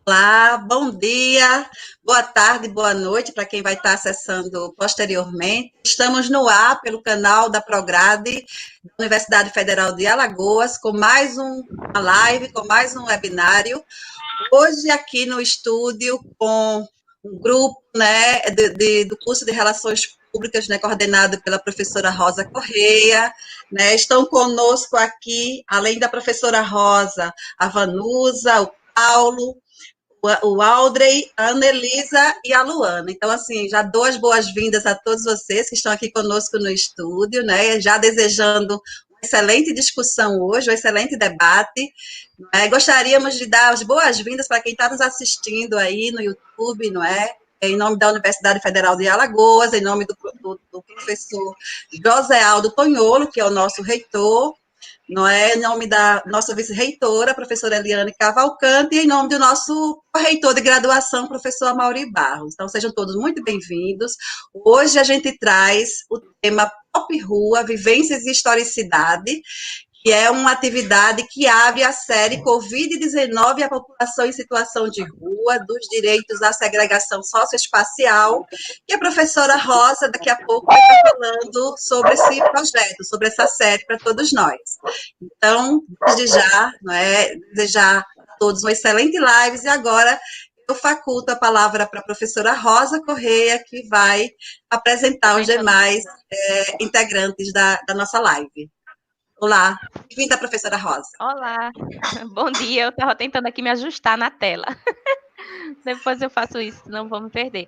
Olá, bom dia, boa tarde, boa noite para quem vai estar acessando posteriormente. Estamos no ar pelo canal da Prograde, da Universidade Federal de Alagoas, com mais uma live, com mais um webinário. Hoje aqui no estúdio com um grupo, né, do curso de Relações Públicas, né, coordenado pela professora Rosa Correia, né, estão conosco aqui, além da professora Rosa, a Vanusa, o Paulo, o Aldrey, a Anelisa e a Luana. Então, assim, já dou as boas-vindas a todos vocês que estão aqui conosco no estúdio, né? Já desejando uma excelente discussão hoje, um excelente debate. Né? Gostaríamos de dar as boas-vindas para quem está nos assistindo aí no YouTube, não é? Em nome da Universidade Federal de Alagoas, em nome do professor José Aldo Tonholo, que é o nosso reitor, não é? Em nome da nossa vice-reitora, professora Eliane Cavalcante, e em nome do nosso reitor de graduação, professor Amaury Barros. Então, sejam todos muito bem-vindos. Hoje a gente traz o tema Pop Rua, Vivências e Historicidade, que é uma atividade que abre a série Covid-19 e a população em situação de rua, dos direitos à segregação socioespacial, e a professora Rosa, daqui a pouco, vai estar falando sobre esse projeto, sobre essa série para todos nós. Então, desde já, não é, desejar a todos uma excelente live, e agora eu faculto a palavra para a professora Rosa Correia, que vai apresentar os demais integrantes da nossa live. Olá, bem-vinda, professora Rosa. Olá, bom dia. Eu estava tentando aqui me ajustar na tela. Depois eu faço isso, não vou me perder.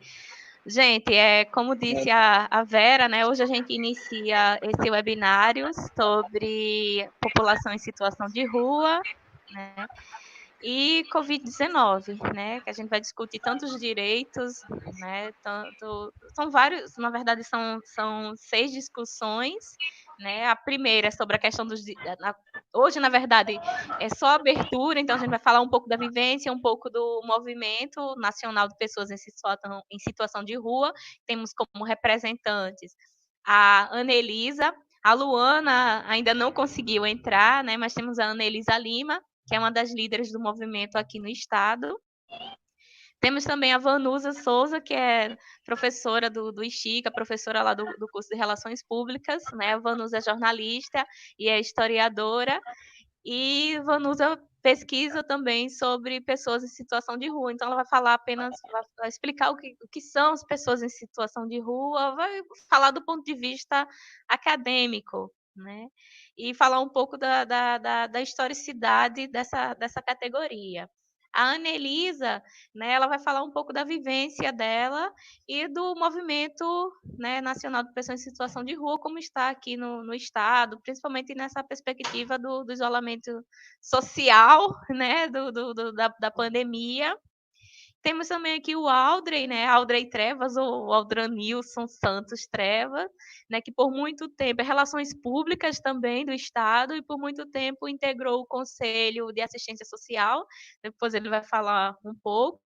Gente, como disse a Vera, né? Hoje a gente inicia esse webinário sobre população em situação de rua, né? E Covid-19, né? Que a gente vai discutir tantos direitos, né? São vários, na verdade, são 6 discussões, né? A primeira é sobre a questão hoje, na verdade, é só abertura, então a gente vai falar um pouco da vivência, um pouco do movimento nacional de pessoas em situação de rua. Temos como representantes a Anelisa, a Luana ainda não conseguiu entrar, né? Mas temos a Anelisa Lima, que é uma das líderes do movimento aqui no estado. Temos também a Vanusa Souza, que é professora do IXICA, professora lá do curso de Relações Públicas, né? A Vanusa é jornalista e é historiadora. E Vanusa pesquisa também sobre pessoas em situação de rua. Então, ela vai falar vai explicar o que são as pessoas em situação de rua, vai falar do ponto de vista acadêmico, né? E falar um pouco da historicidade dessa categoria. A Anelisa, né, ela vai falar um pouco da vivência dela e do movimento, né, nacional de pessoas em situação de rua, como está aqui no estado, principalmente nessa perspectiva do isolamento social, né, da pandemia. Temos também aqui o Aldrey, né, Aldrey Trevas, ou Aldranilson Santos Trevas, né, que por muito tempo é Relações Públicas também do Estado e por muito tempo integrou o Conselho de Assistência Social, depois ele vai falar um pouco,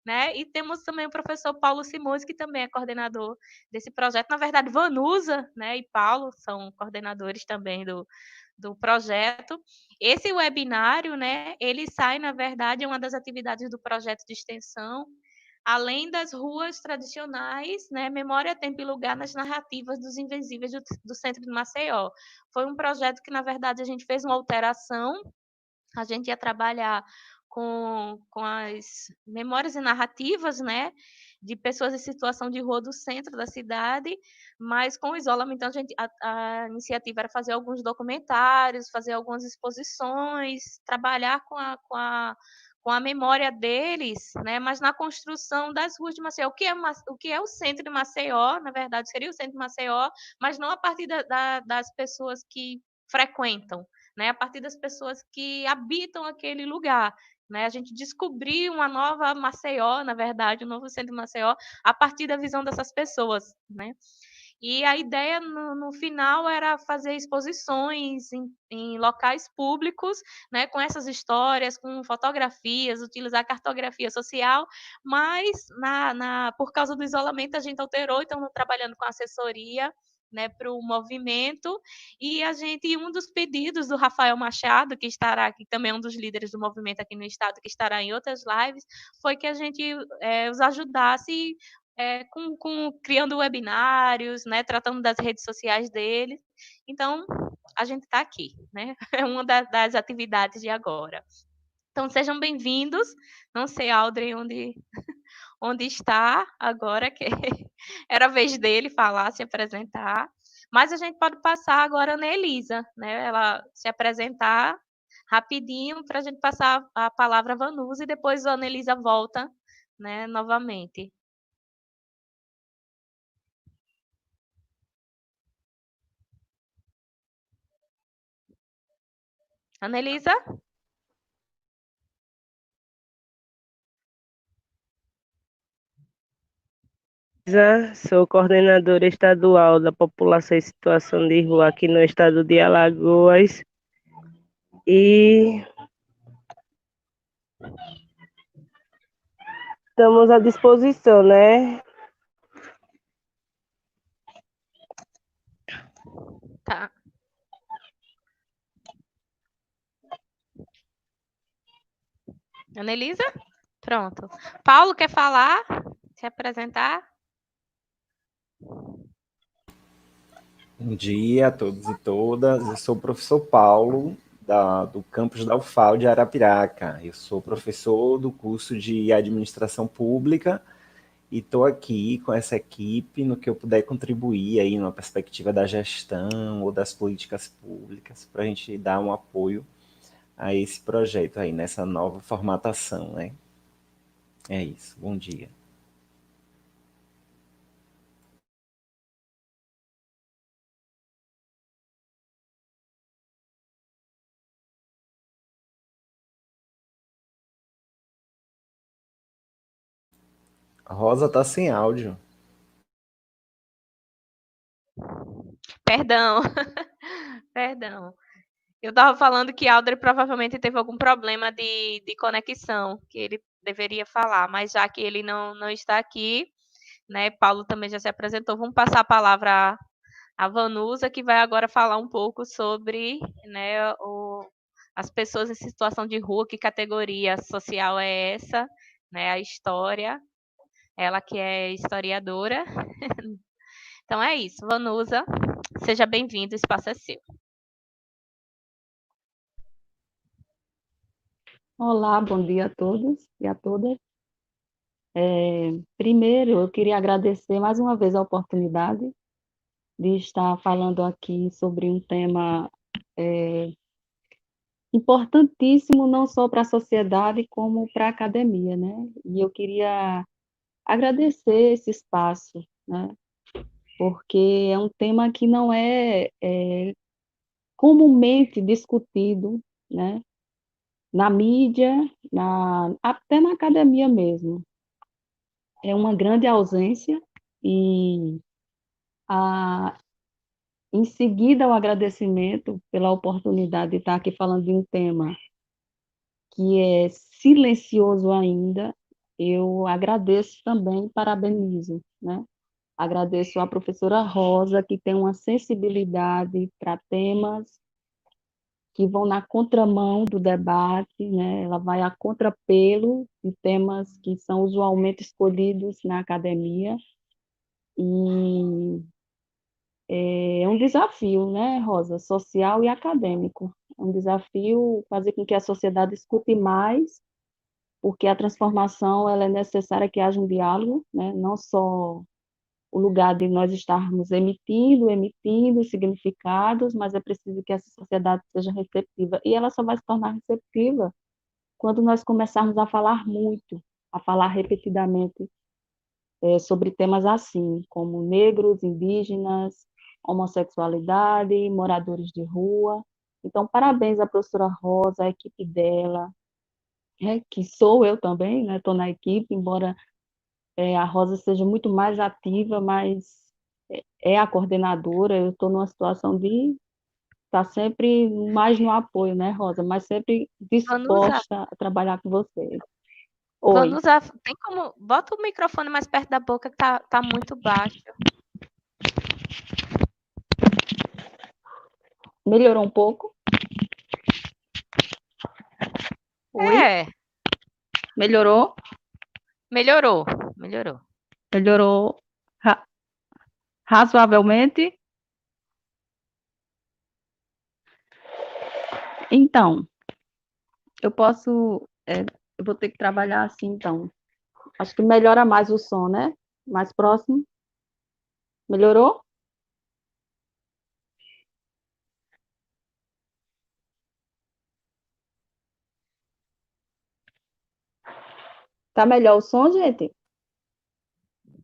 né, e temos também o professor Paulo Simões, que também é coordenador desse projeto, na verdade Vanusa, né, e Paulo são coordenadores também do projeto. Esse webinário, né, ele sai, na verdade, é uma das atividades do projeto de extensão, além das ruas tradicionais, né, Memória, Tempo e Lugar nas narrativas dos invisíveis do Centro de Maceió. Foi um projeto que, na verdade, a gente fez uma alteração, a gente ia trabalhar com as memórias e narrativas, né, de pessoas em situação de rua do centro da cidade, mas com o isolamento a iniciativa era fazer alguns documentários, fazer algumas exposições, trabalhar com a memória deles, né, mas na construção das ruas de Maceió. O que é o centro de Maceió, na verdade, seria o centro de Maceió, mas não a partir das pessoas que frequentam, né, a partir das pessoas que habitam aquele lugar. Né? A gente descobriu uma nova Maceió, na verdade, um novo centro de Maceió, a partir da visão dessas pessoas. Né? E a ideia no final era fazer exposições em locais públicos, né, com essas histórias, com fotografias, utilizar cartografia social, mas por causa do isolamento a gente alterou, então trabalhando com assessoria né, para o movimento, e um dos pedidos do Rafael Machado, que estará aqui, também um dos líderes do movimento aqui no estado, que estará em outras lives, foi que a gente os ajudasse criando webinários, né, tratando das redes sociais deles. Então, a gente está aqui, né? É uma das atividades de agora. Então, sejam bem-vindos. Não sei, Audrey, onde está agora, que era a vez dele falar, se apresentar. Mas a gente pode passar agora na Elisa, né? Ela se apresentar rapidinho para a gente passar a palavra a Vanusa e depois a Ana Elisa volta, né, novamente. Ana Elisa? Sou coordenadora estadual da população em situação de rua aqui no estado de Alagoas e estamos à disposição, né? Tá. Ana Elisa? Pronto. Paulo, quer falar? Se apresentar? Bom dia a todos e todas. Eu sou o professor Paulo, do campus da UFAL de Arapiraca. Eu sou professor do curso de Administração Pública e estou aqui com essa equipe no que eu puder contribuir aí numa perspectiva da gestão ou das políticas públicas para a gente dar um apoio a esse projeto aí, nessa nova formatação, né? É isso. Bom dia. A Rosa está sem áudio. Perdão. Perdão. Eu estava falando que Aldre provavelmente teve algum problema de conexão, que ele deveria falar, mas já que ele não está aqui, né, Paulo também já se apresentou, vamos passar a palavra à Vanusa, que vai agora falar um pouco sobre, né, as pessoas em situação de rua, que categoria social é essa, né, a história, ela que é historiadora. Então é isso, Vanusa, seja bem-vindo, o espaço é seu. Olá, bom dia a todos e a todas. Primeiro, eu queria agradecer mais uma vez a oportunidade de estar falando aqui sobre um tema importantíssimo, não só para a sociedade, como para a academia, né? E eu queria agradecer esse espaço, né? Porque é um tema que não é comumente discutido, né? Na mídia, até na academia mesmo. É uma grande ausência e em seguida o agradecimento pela oportunidade de estar aqui falando de um tema que é silencioso ainda, eu agradeço também, parabenizo, né? Agradeço à professora Rosa, que tem uma sensibilidade para temas que vão na contramão do debate, né? Ela vai a contrapelo de temas que são usualmente escolhidos na academia, e é um desafio, né, Rosa, social e acadêmico. É um desafio fazer com que a sociedade escute mais, porque a transformação ela é necessária que haja um diálogo, né? Não só o lugar de nós estarmos emitindo significados, mas é preciso que essa sociedade seja receptiva. E ela só vai se tornar receptiva quando nós começarmos a falar muito, a falar repetidamente sobre temas assim, como negros, indígenas, homossexualidade, moradores de rua. Então, parabéns à professora Rosa, à equipe dela, que sou eu também, né? Estou na equipe, embora a Rosa seja muito mais ativa, mas é a coordenadora. Eu estou numa situação de estar sempre mais no apoio, né, Rosa? Mas sempre Vanusa, disposta a trabalhar com vocês. Oi. Vanusa, tem como... Bota o microfone mais perto da boca, que tá muito baixo. Melhorou um pouco? Oi? É, Melhorou? melhorou. Melhorou razoavelmente? Então, eu vou ter que trabalhar assim, então. Acho que melhora mais o som, né? Mais próximo. Melhorou? Tá melhor o som, gente?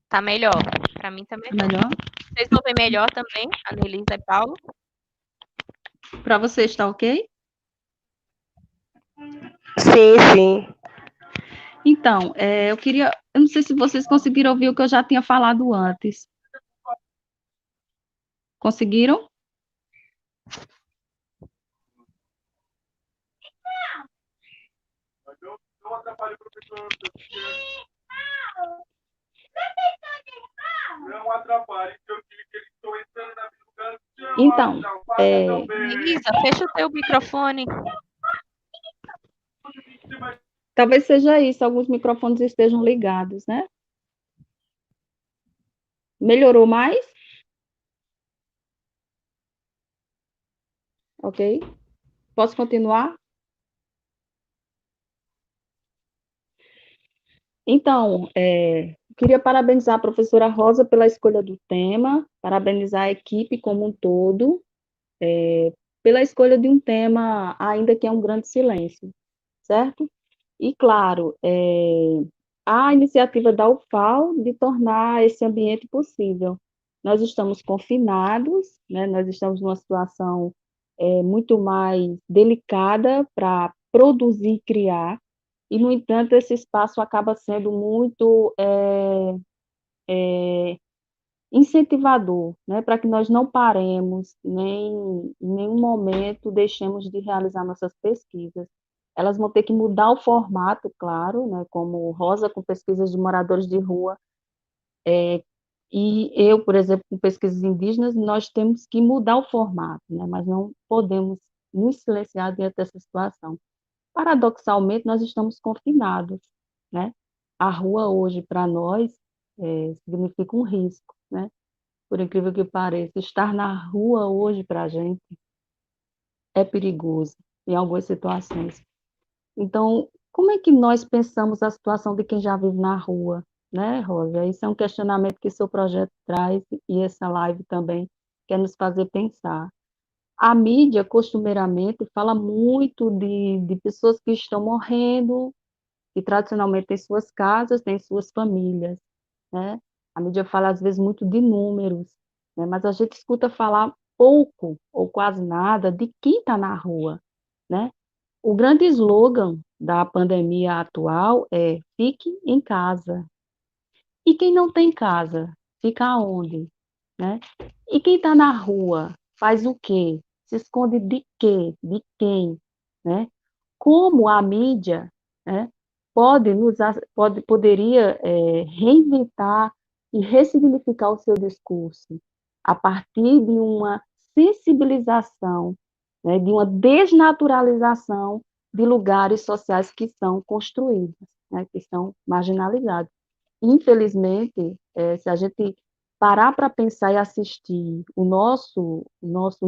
Tá melhor. Pra mim tá Tá melhor. melhor? Vocês ouvem melhor também, Anelisa e Paulo? Para você está ok? Sim, sim. Então, eu não sei se vocês conseguiram ouvir o que eu já tinha falado antes. Conseguiram? Não atrapalhe, que eu digo que eles estão entrando na minha Então, Anelisa, fecha o teu microfone. talvez seja isso, alguns microfones estejam ligados, né? Melhorou mais? Ok? Posso continuar? Então, queria parabenizar a professora Rosa pela escolha do tema, parabenizar a equipe como um todo, pela escolha de um tema, ainda que é um grande silêncio, certo? E, claro, a iniciativa da UFAL de tornar esse ambiente possível. Nós estamos confinados, né? Nós estamos numa situação muito mais delicada para produzir e criar, e, no entanto, esse espaço acaba sendo muito incentivador, né, para que nós não paremos, nem em nenhum momento deixemos de realizar nossas pesquisas. Elas vão ter que mudar o formato, claro, né, como Rosa com pesquisas de moradores de rua, e eu, por exemplo, com pesquisas indígenas, nós temos que mudar o formato, né, mas não podemos nos silenciar diante dessa situação. Paradoxalmente, nós estamos confinados, né? A rua hoje, para nós, significa um risco, né? Por incrível que pareça, estar na rua hoje para a gente é perigoso em algumas situações. Então, como é que nós pensamos a situação de quem já vive na rua, né, Rosa? Isso é um questionamento que seu projeto traz e essa live também quer nos fazer pensar. A mídia, costumeiramente, fala muito de pessoas que estão morrendo, que tradicionalmente têm suas casas, têm suas famílias, né? A mídia fala, às vezes, muito de números, né? Mas a gente escuta falar pouco ou quase nada de quem está na rua, né? O grande slogan da pandemia atual é fique em casa. E quem não tem casa, fica aonde, né? E quem está na rua, faz o quê? Se esconde de quê? De quem, né? Como a mídia, né, poderia reinventar e ressignificar o seu discurso a partir de uma sensibilização, né, de uma desnaturalização de lugares sociais que são construídos, né, que são marginalizados. Infelizmente, se a gente parar para pensar e assistir o nosso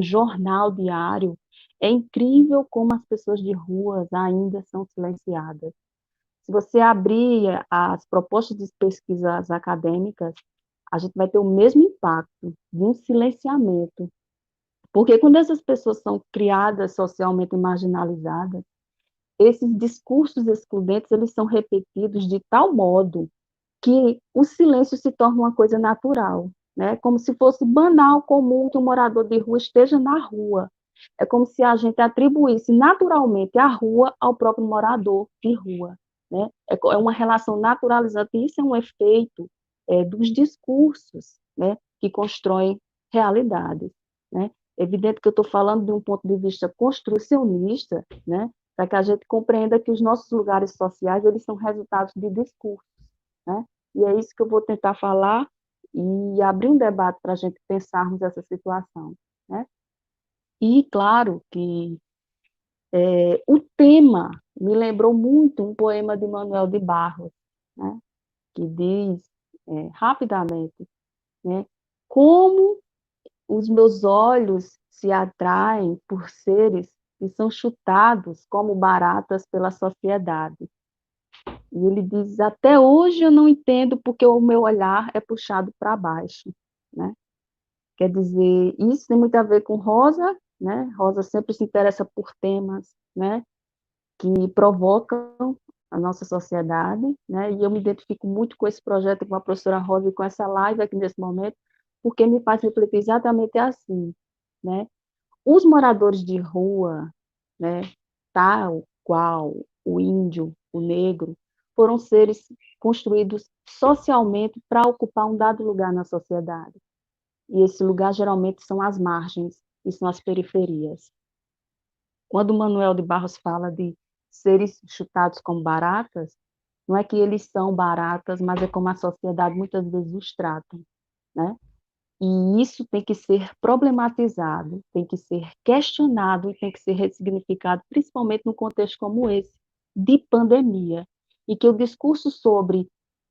jornal diário, é incrível como as pessoas de ruas ainda são silenciadas. Se você abrir as propostas de pesquisas acadêmicas, a gente vai ter o mesmo impacto de um silenciamento. Porque quando essas pessoas são criadas socialmente marginalizadas, esses discursos excludentes, eles são repetidos de tal modo que o silêncio se torna uma coisa natural, né? Como se fosse banal, comum que um morador de rua esteja na rua. É como se a gente atribuísse naturalmente a rua ao próprio morador de rua, né? É uma relação naturalizada, e isso é um efeito dos discursos, né, que constroem realidades, né? É evidente que eu estou falando de um ponto de vista construcionista, né, para que a gente compreenda que os nossos lugares sociais, eles são resultados de discursos, né? E é isso que eu vou tentar falar e abrir um debate para a gente pensarmos essa situação, né? E, claro, que o tema me lembrou muito um poema de Manuel de Barros, né, que diz, rapidamente, né, como os meus olhos se atraem por seres que são chutados como baratas pela sociedade. E ele diz, até hoje eu não entendo porque o meu olhar é puxado para baixo, né? Quer dizer, isso tem muito a ver com Rosa, né? Rosa sempre se interessa por temas, né, que provocam a nossa sociedade, né? E eu me identifico muito com esse projeto, com a professora Rosa e com essa live aqui nesse momento, porque me faz refletir exatamente assim, né? Os moradores de rua, né, tal qual o índio, o negro, foram seres construídos socialmente para ocupar um dado lugar na sociedade. E esse lugar geralmente são as margens e são as periferias. Quando Manuel de Barros fala de seres chutados como baratas, não é que eles são baratas, mas é como a sociedade muitas vezes os trata, né? E isso tem que ser problematizado, tem que ser questionado e tem que ser ressignificado, principalmente num contexto como esse, de pandemia. E que o discurso sobre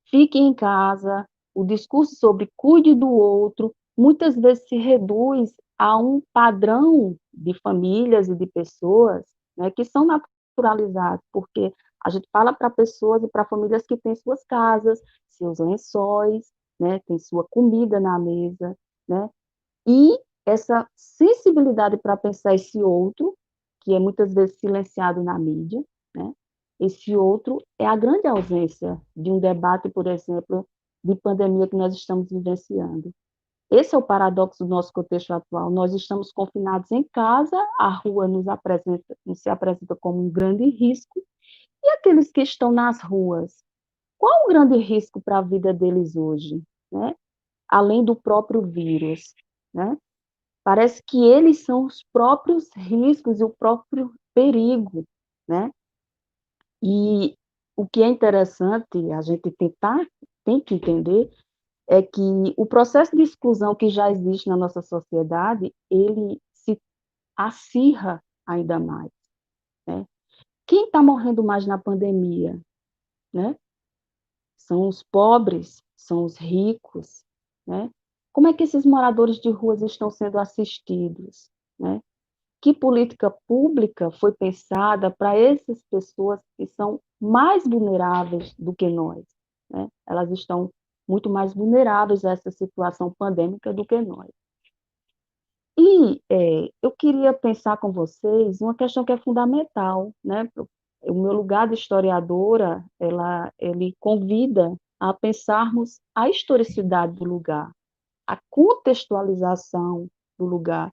fique em casa, o discurso sobre cuide do outro, muitas vezes se reduz a um padrão de famílias e de pessoas, né, que são naturalizados, porque a gente fala para pessoas e para famílias que têm suas casas, seus lençóis, né, tem sua comida na mesa, né, e essa sensibilidade para pensar esse outro, que é muitas vezes silenciado na mídia, né, esse outro é a grande ausência de um debate, por exemplo, de pandemia que nós estamos vivenciando. Esse é o paradoxo do nosso contexto atual. Nós estamos confinados em casa, a rua nos se apresenta como um grande risco, e aqueles que estão nas ruas, qual o grande risco para a vida deles hoje, né? Além do próprio vírus, né? Parece que eles são os próprios riscos e o próprio perigo, né? E o que é interessante a gente tem que entender é que o processo de exclusão que já existe na nossa sociedade, ele se acirra ainda mais, né? Quem está morrendo mais na pandemia, né? São os pobres, são os ricos, né? Como é que esses moradores de ruas estão sendo assistidos, né? Que política pública foi pensada para essas pessoas que são mais vulneráveis do que nós, né? Elas estão muito mais vulneráveis a essa situação pandêmica do que nós. E eu queria pensar com vocês uma questão que é fundamental, né? O meu lugar de historiadora, ele convida a pensarmos a historicidade do lugar, a contextualização do lugar,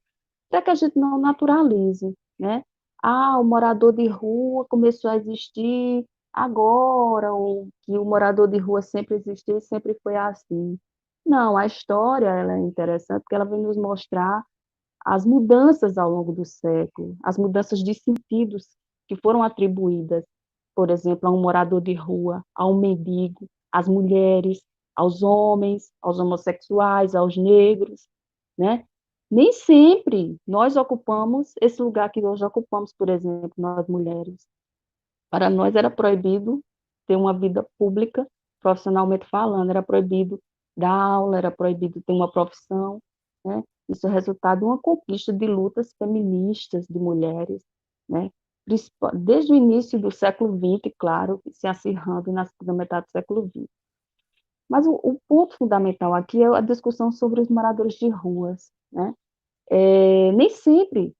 para que a gente não naturalize, né? Ah, o morador de rua começou a existir agora, ou que o morador de rua sempre existiu e sempre foi assim. Não, a história ela é interessante porque ela vem nos mostrar as mudanças ao longo do século, as mudanças de sentidos que foram atribuídas, por exemplo, a um morador de rua, a um mendigo, às mulheres, aos homens, aos homossexuais, aos negros, né? Nem sempre nós ocupamos esse lugar que hoje ocupamos, por exemplo, nós mulheres. Para nós era proibido ter uma vida pública, profissionalmente falando, era proibido dar aula, era proibido ter uma profissão, né? Isso é resultado de uma conquista de lutas feministas de mulheres, né? Desde o início do século XX, claro, se acirrando na segunda metade do século XX. Mas o ponto fundamental aqui é a discussão sobre os moradores de ruas, né? Nem sempre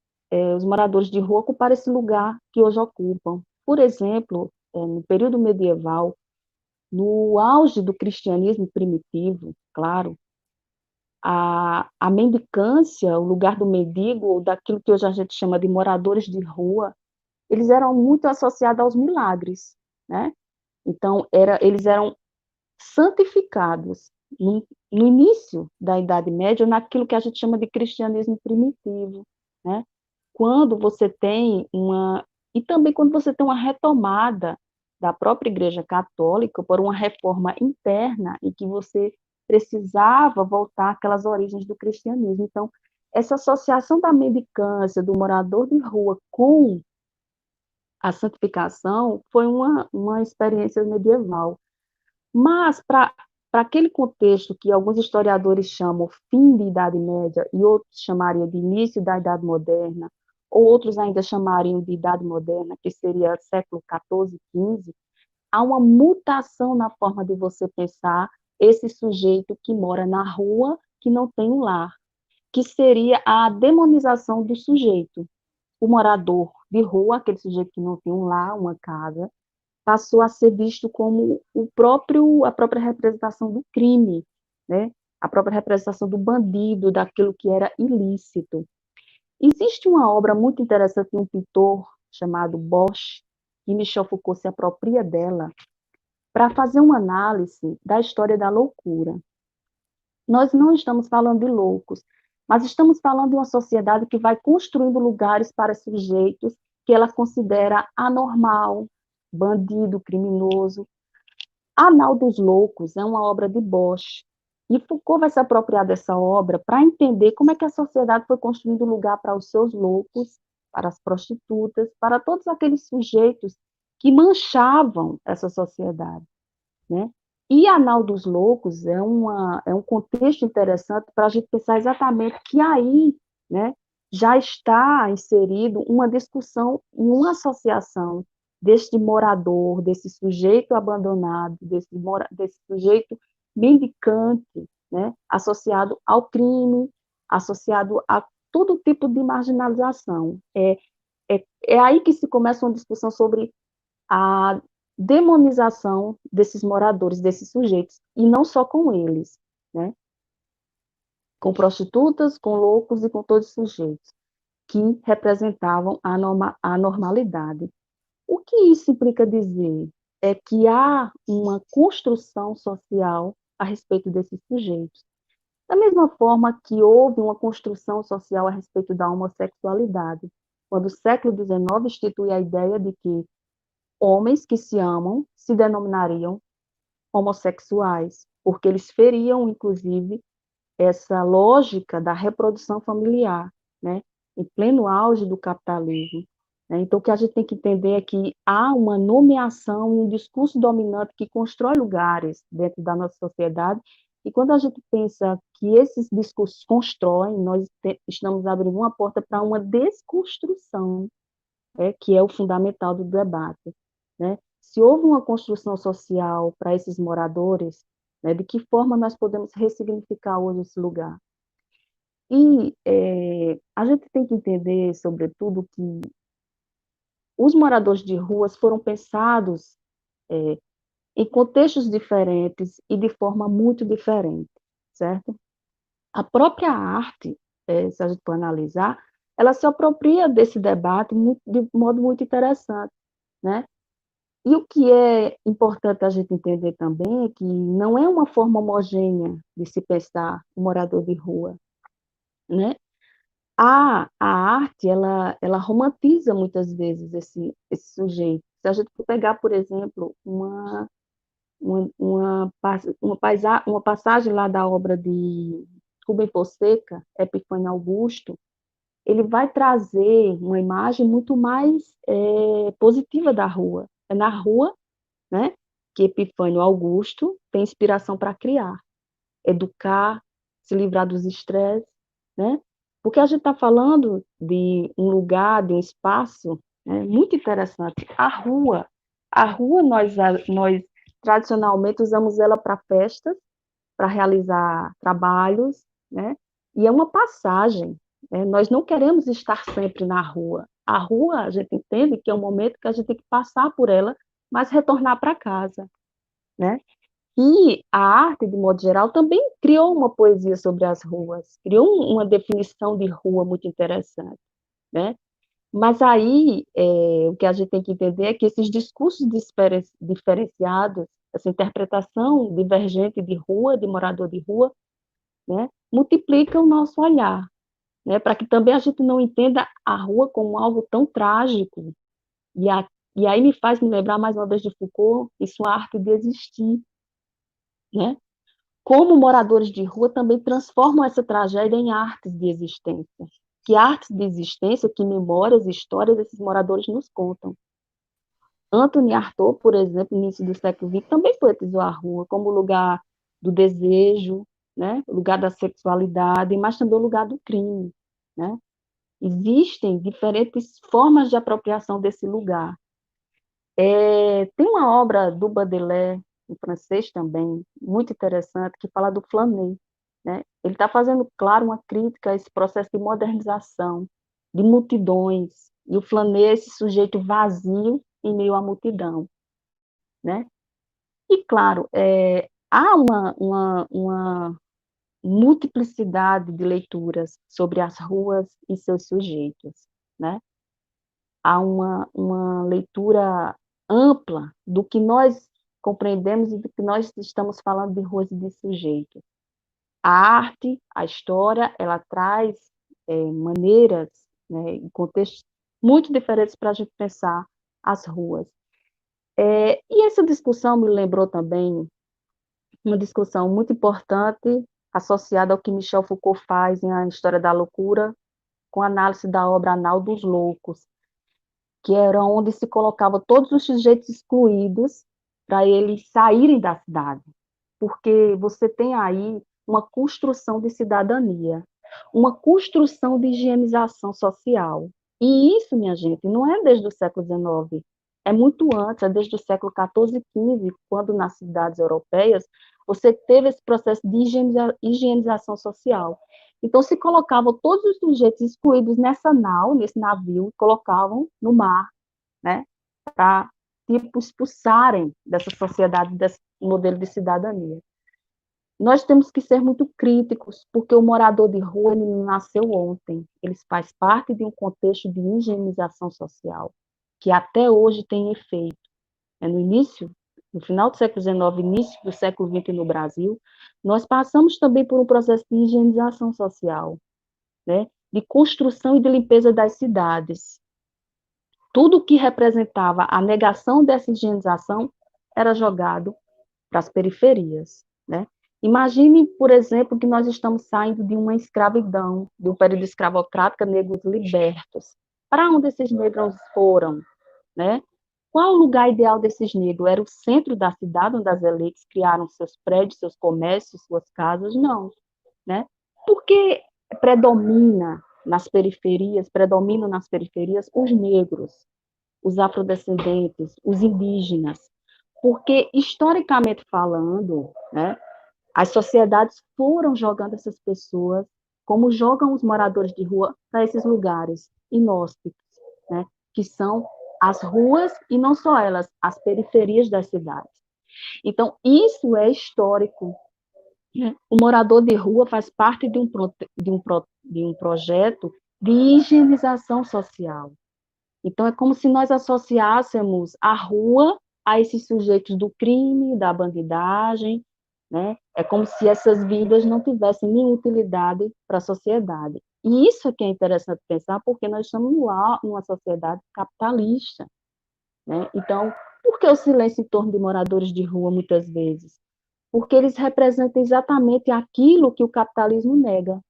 os moradores de rua ocuparam esse lugar que hoje ocupam. Por exemplo, no período medieval, no auge do cristianismo primitivo, claro, a mendicância, o lugar do mendigo, ou daquilo que hoje a gente chama de moradores de rua, eles eram muito associados aos milagres, né? Então, eles eram santificados no início da Idade Média, naquilo que a gente chama de cristianismo primitivo, né? Quando você tem e também quando você tem uma retomada da própria Igreja Católica por uma reforma interna em que você precisava voltar àquelas origens do cristianismo. Então, essa associação da mendicância, do morador de rua com a santificação foi uma experiência medieval. Mas, para aquele contexto que alguns historiadores chamam fim de Idade Média e outros chamariam de início da Idade Moderna, ou outros ainda chamariam de Idade Moderna, que seria século XIV, XV, há uma mutação na forma de você pensar esse sujeito que mora na rua, que não tem um lar, que seria a demonização do sujeito. O morador de rua, aquele sujeito que não tem um lar, uma casa, passou a ser visto como a própria representação do crime, né? A própria representação do bandido, daquilo que era ilícito. Existe uma obra muito interessante de um pintor chamado Bosch, que Michel Foucault se apropria dela, para fazer uma análise da história da loucura. Nós não estamos falando de loucos, mas estamos falando de uma sociedade que vai construindo lugares para sujeitos que ela considera anormal, bandido, criminoso. Anal dos Loucos é uma obra de Bosch, e Foucault vai se apropriar dessa obra para entender como é que a sociedade foi construindo lugar para os seus loucos, para as prostitutas, para todos aqueles sujeitos que manchavam essa sociedade, né? E Anal dos Loucos é um contexto interessante para a gente pensar exatamente que aí, né, já está inserido uma discussão e uma associação deste morador, desse sujeito abandonado, desse sujeito mendicante, né, associado ao crime, associado a todo tipo de marginalização. É aí que se começa uma discussão sobre a demonização desses moradores, desses sujeitos, e não só com eles, né? Com prostitutas, com loucos e com todos os sujeitos que representavam a normalidade. O que isso implica dizer? É que há uma construção social a respeito desses sujeitos. Da mesma forma que houve uma construção social a respeito da homossexualidade, quando o século XIX institui a ideia de que homens que se amam se denominariam homossexuais, porque eles feriam, inclusive, essa lógica da reprodução familiar, né, em pleno auge do capitalismo. Né? Então, o que a gente tem que entender é que há uma nomeação, um discurso dominante que constrói lugares dentro da nossa sociedade, e quando a gente pensa que esses discursos constroem, nós estamos abrindo uma porta para uma desconstrução, que é o fundamental do debate. Né? Se houve uma construção social para esses moradores, né, de que forma nós podemos ressignificar hoje esse lugar? E a gente tem que entender, sobretudo, que os moradores de ruas foram pensados em contextos diferentes e de forma muito diferente, certo? A própria arte, se a gente for analisar, ela se apropria desse debate de modo muito interessante, né? E o que é importante a gente entender também é que não é uma forma homogênea de se pensar o morador de rua, né? A arte, ela romantiza muitas vezes esse sujeito. Se a gente for pegar, por exemplo, uma passagem lá da obra de Rubem Fonseca, Epifânio Augusto, ele vai trazer uma imagem muito mais positiva da rua. É na rua, né, que Epifânio Augusto tem inspiração para criar, educar, se livrar dos estresses, né? Porque a gente está falando de um lugar, de um espaço, né, muito interessante. A rua nós tradicionalmente usamos ela para festas, para realizar trabalhos, né? E é uma passagem, né? Nós não queremos estar sempre na rua. A rua, a gente entende que é um momento que a gente tem que passar por ela, mas retornar para casa, né? E a arte, de modo geral, também criou uma poesia sobre as ruas, criou uma definição de rua muito interessante, né? Mas aí, o que a gente tem que entender é que esses discursos diferenciados, essa interpretação divergente de rua, de morador de rua, né, multiplica o nosso olhar, né, para que também a gente não entenda a rua como algo tão trágico. E aí me lembrar mais uma vez de Foucault e sua arte de existir, né? como moradores de rua também transformam essa tragédia em artes de existência. Que artes de existência, que memórias, histórias esses moradores nos contam. Anthony Artaud, por exemplo, no início do século XX, também poetizou a rua como lugar do desejo, né? Lugar da sexualidade, mas também o lugar do crime, né? Existem diferentes formas de apropriação desse lugar. Tem uma obra do Baudelaire, em francês também, muito interessante, que fala do flâner, né? Ele está fazendo, claro, uma crítica a esse processo de modernização, de multidões, e o flâner é esse sujeito vazio em meio à multidão, né? E, claro, há uma multiplicidade de leituras sobre as ruas e seus sujeitos, né? Há uma leitura ampla do que nós compreendemos e do que nós estamos falando de ruas e de sujeitos. A arte, a história, ela traz maneiras, né, e contextos muito diferentes para a gente pensar as ruas. E essa discussão me lembrou também uma discussão muito importante associada ao que Michel Foucault faz em A História da Loucura, com a análise da obra Anal dos Loucos, que era onde se colocava todos os sujeitos excluídos para eles saírem da cidade, porque você tem aí uma construção de cidadania, uma construção de higienização social. E isso, minha gente, não é desde o século XIX, é muito antes, é desde o século XIV e XV, quando nas cidades europeias você teve esse processo de higienização social. Então, se colocavam todos os sujeitos excluídos nessa nau, nesse navio, colocavam no mar, né, para tipo, expulsarem dessa sociedade, desse modelo de cidadania. Nós temos que ser muito críticos, porque o morador de rua ele não nasceu ontem, ele faz parte de um contexto de higienização social, que até hoje tem efeito. No final do século XIX, início do século XX no Brasil, nós passamos também por um processo de higienização social, né, de construção e de limpeza das cidades. Tudo que representava a negação dessa higienização era jogado para as periferias, né? Imagine, por exemplo, que nós estamos saindo de uma escravidão, de um período escravocrático, negros libertos. Para onde esses negros foram, né? Qual o lugar ideal desses negros? Era o centro da cidade, onde as elites criaram seus prédios, seus comércios, suas casas? Não, né? Porque predominam nas periferias os negros, os afrodescendentes, os indígenas, porque, historicamente falando, né, as sociedades foram jogando essas pessoas, como jogam os moradores de rua, para esses lugares inóspitos, né, que são as ruas, e não só elas, as periferias das cidades. Então, isso é histórico. O morador de rua faz parte de um projeto de higienização social. Então, é como se nós associássemos a rua a esses sujeitos do crime, da bandidagem, né? É como se essas vidas não tivessem nenhuma utilidade para a sociedade. E isso é que é interessante pensar, porque nós estamos numa sociedade capitalista, né? Então, por que o silêncio em torno de moradores de rua, muitas vezes? Porque eles representam exatamente aquilo que o capitalismo nega,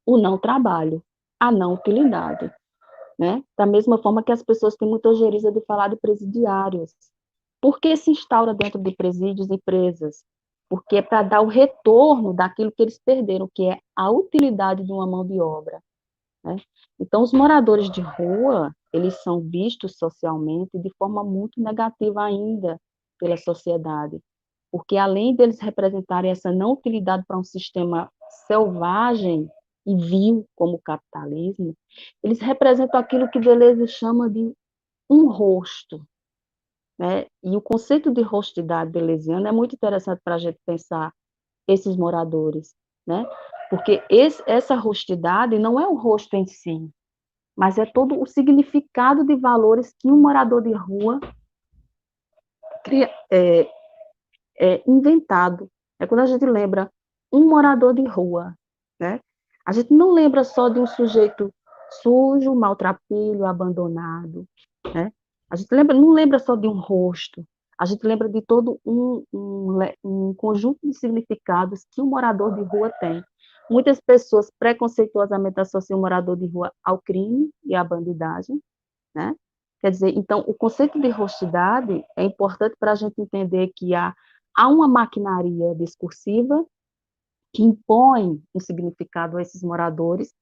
o não trabalho, a não utilidade, né? Da mesma forma que as pessoas têm muita ojeriza de falar de presidiários. Por que se instaura dentro de presídios e presas? Porque é para dar o retorno daquilo que eles perderam, que é a utilidade de uma mão de obra, né? Então, os moradores de rua, eles são vistos socialmente de forma muito negativa ainda pela sociedade, porque além deles representarem essa não utilidade para um sistema selvagem e vil como o capitalismo, eles representam aquilo que Deleuze chama de um rosto, né? E o conceito de rostidade deleuziana é muito interessante para a gente pensar esses moradores, né? Porque essa rostidade não é o rosto em si, mas é todo o significado de valores que um morador de rua cria, inventado. É quando a gente lembra um morador de rua, né? A gente não lembra só de um sujeito sujo, maltrapilho, abandonado, né? A gente não lembra só de um rosto, a gente lembra de todo um conjunto de significados que o morador de rua tem. Muitas pessoas preconceituosamente associam o morador de rua ao crime e à bandidagem, né? Quer dizer, então, o conceito de honestidade é importante para a gente entender que há uma maquinaria discursiva que impõe um significado a esses moradores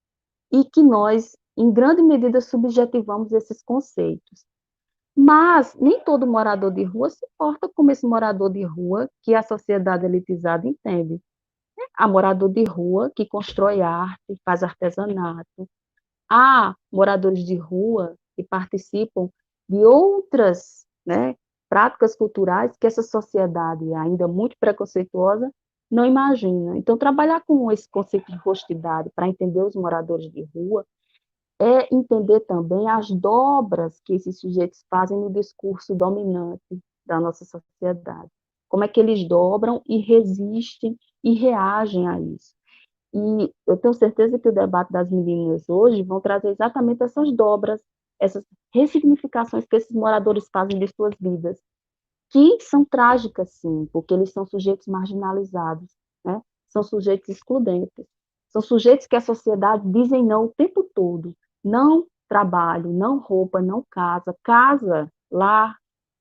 e que nós, em grande medida, subjetivamos esses conceitos. Mas nem todo morador de rua se porta como esse morador de rua que a sociedade elitizada entende. Há morador de rua que constrói arte, faz artesanato. Há moradores de rua que participam de outras, né, práticas culturais que essa sociedade, ainda muito preconceituosa, não imagina. Então, trabalhar com esse conceito de honestidade para entender os moradores de rua é entender também as dobras que esses sujeitos fazem no discurso dominante da nossa sociedade. Como é que eles dobram e resistem e reagem a isso. E eu tenho certeza que o debate das meninas hoje vão trazer exatamente essas dobras, essas ressignificações que esses moradores fazem de suas vidas, que são trágicas, sim, porque eles são sujeitos marginalizados, né? São sujeitos excludentes, são sujeitos que a sociedade dizem não o tempo todo, não trabalho, não roupa, não casa, casa, lar,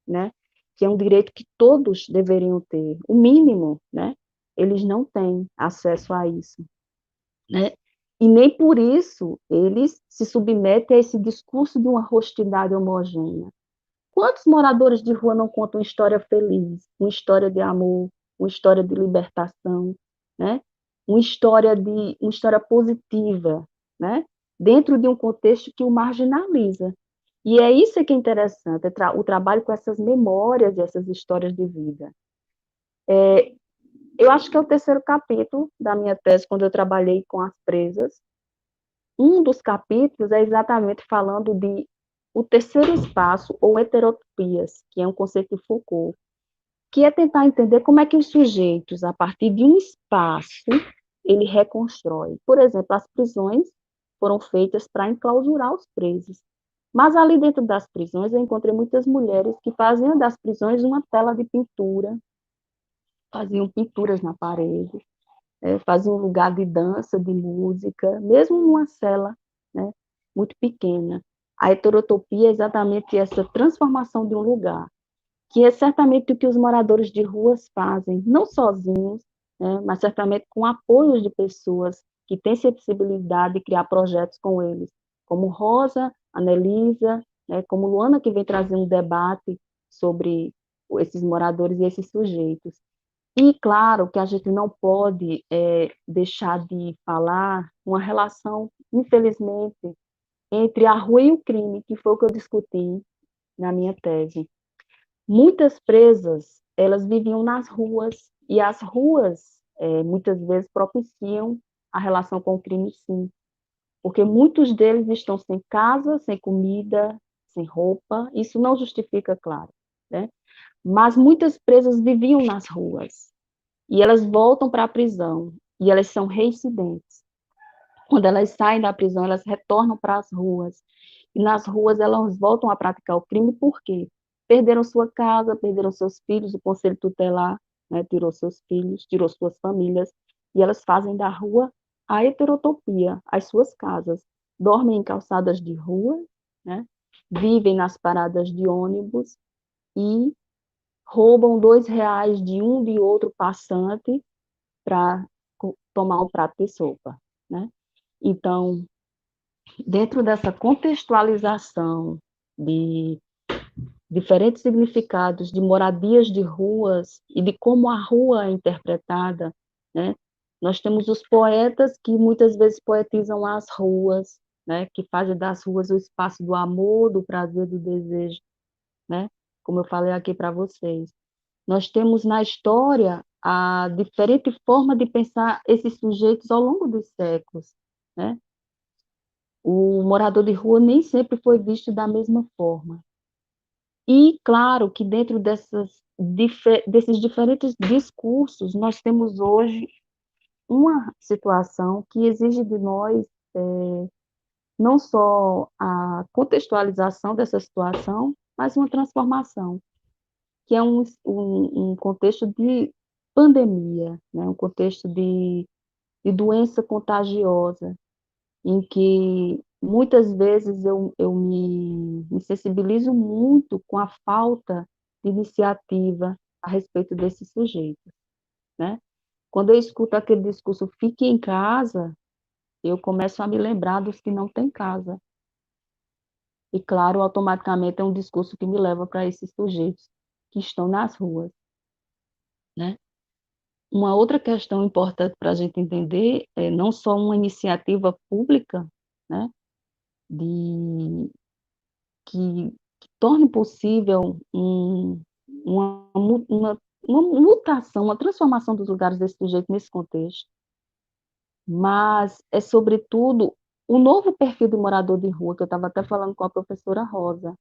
né? Que é um direito que todos deveriam ter, o mínimo, né? Eles não têm acesso a isso, né? E nem por isso eles se submetem a esse discurso de uma honestidade homogênea. Quantos moradores de rua não contam uma história feliz, uma história de amor, uma história de libertação, né? Uma história positiva, né? Dentro de um contexto que o marginaliza. E é isso que é interessante, o trabalho com essas memórias e essas histórias de vida. Eu acho que é o terceiro capítulo da minha tese, quando eu trabalhei com as presas. Um dos capítulos é exatamente falando de o terceiro espaço, ou heterotopias, que é um conceito de Foucault, que é tentar entender como é que os sujeitos, a partir de um espaço, ele reconstrói. Por exemplo, as prisões foram feitas para enclausurar os presos. Mas ali dentro das prisões eu encontrei muitas mulheres que faziam das prisões uma tela de pintura, faziam pinturas na parede, faziam um lugar de dança, de música, mesmo numa cela, né, muito pequena. A heterotopia é exatamente essa transformação de um lugar, que é certamente o que os moradores de ruas fazem, não sozinhos, né, mas certamente com apoio de pessoas que têm sensibilidade de criar projetos com eles, como Rosa, Anelisa, né, como Luana, que vem trazer um debate sobre esses moradores e esses sujeitos. E, claro, que a gente não pode deixar de falar uma relação, infelizmente, entre a rua e o crime, que foi o que eu discuti na minha tese. Muitas presas, elas viviam nas ruas, e as ruas, muitas vezes, propiciam a relação com o crime, sim, porque muitos deles estão sem casa, sem comida, sem roupa, isso não justifica, claro, né? Mas muitas presas viviam nas ruas, e elas voltam para a prisão, e elas são reincidentes. Quando elas saem da prisão, elas retornam para as ruas, e nas ruas elas voltam a praticar o crime, por quê? Perderam sua casa, perderam seus filhos, o conselho tutelar, né, tirou seus filhos, tirou suas famílias, e elas fazem da rua a heterotopia, as suas casas. Dormem em calçadas de rua, né, vivem nas paradas de ônibus, e roubam R$ 2 de um de outro passante para tomar um prato de sopa, né? Então, dentro dessa contextualização de diferentes significados de moradias de ruas e de como a rua é interpretada, né? Nós temos os poetas que muitas vezes poetizam as ruas, né? Que fazem das ruas o espaço do amor, do prazer, do desejo, né? Como eu falei aqui para vocês. Nós temos na história a diferente forma de pensar esses sujeitos ao longo dos séculos, né? O morador de rua nem sempre foi visto da mesma forma. E, claro, que dentro desses diferentes discursos, nós temos hoje uma situação que exige de nós não só a contextualização dessa situação, mas uma transformação, que é um contexto de pandemia, né? Um contexto de doença contagiosa, em que muitas vezes eu me sensibilizo muito com a falta de iniciativa a respeito desses sujeitos, né? Quando eu escuto aquele discurso "fique em casa", eu começo a me lembrar dos que não têm casa. E, claro, automaticamente é um discurso que me leva para esses sujeitos que estão nas ruas, né? Uma outra questão importante para a gente entender é não só uma iniciativa pública, né, de que torne possível uma mutação, uma transformação dos lugares desse sujeito nesse contexto, mas é, sobretudo, o novo perfil de morador de rua, que eu estava até falando com a professora Rosa,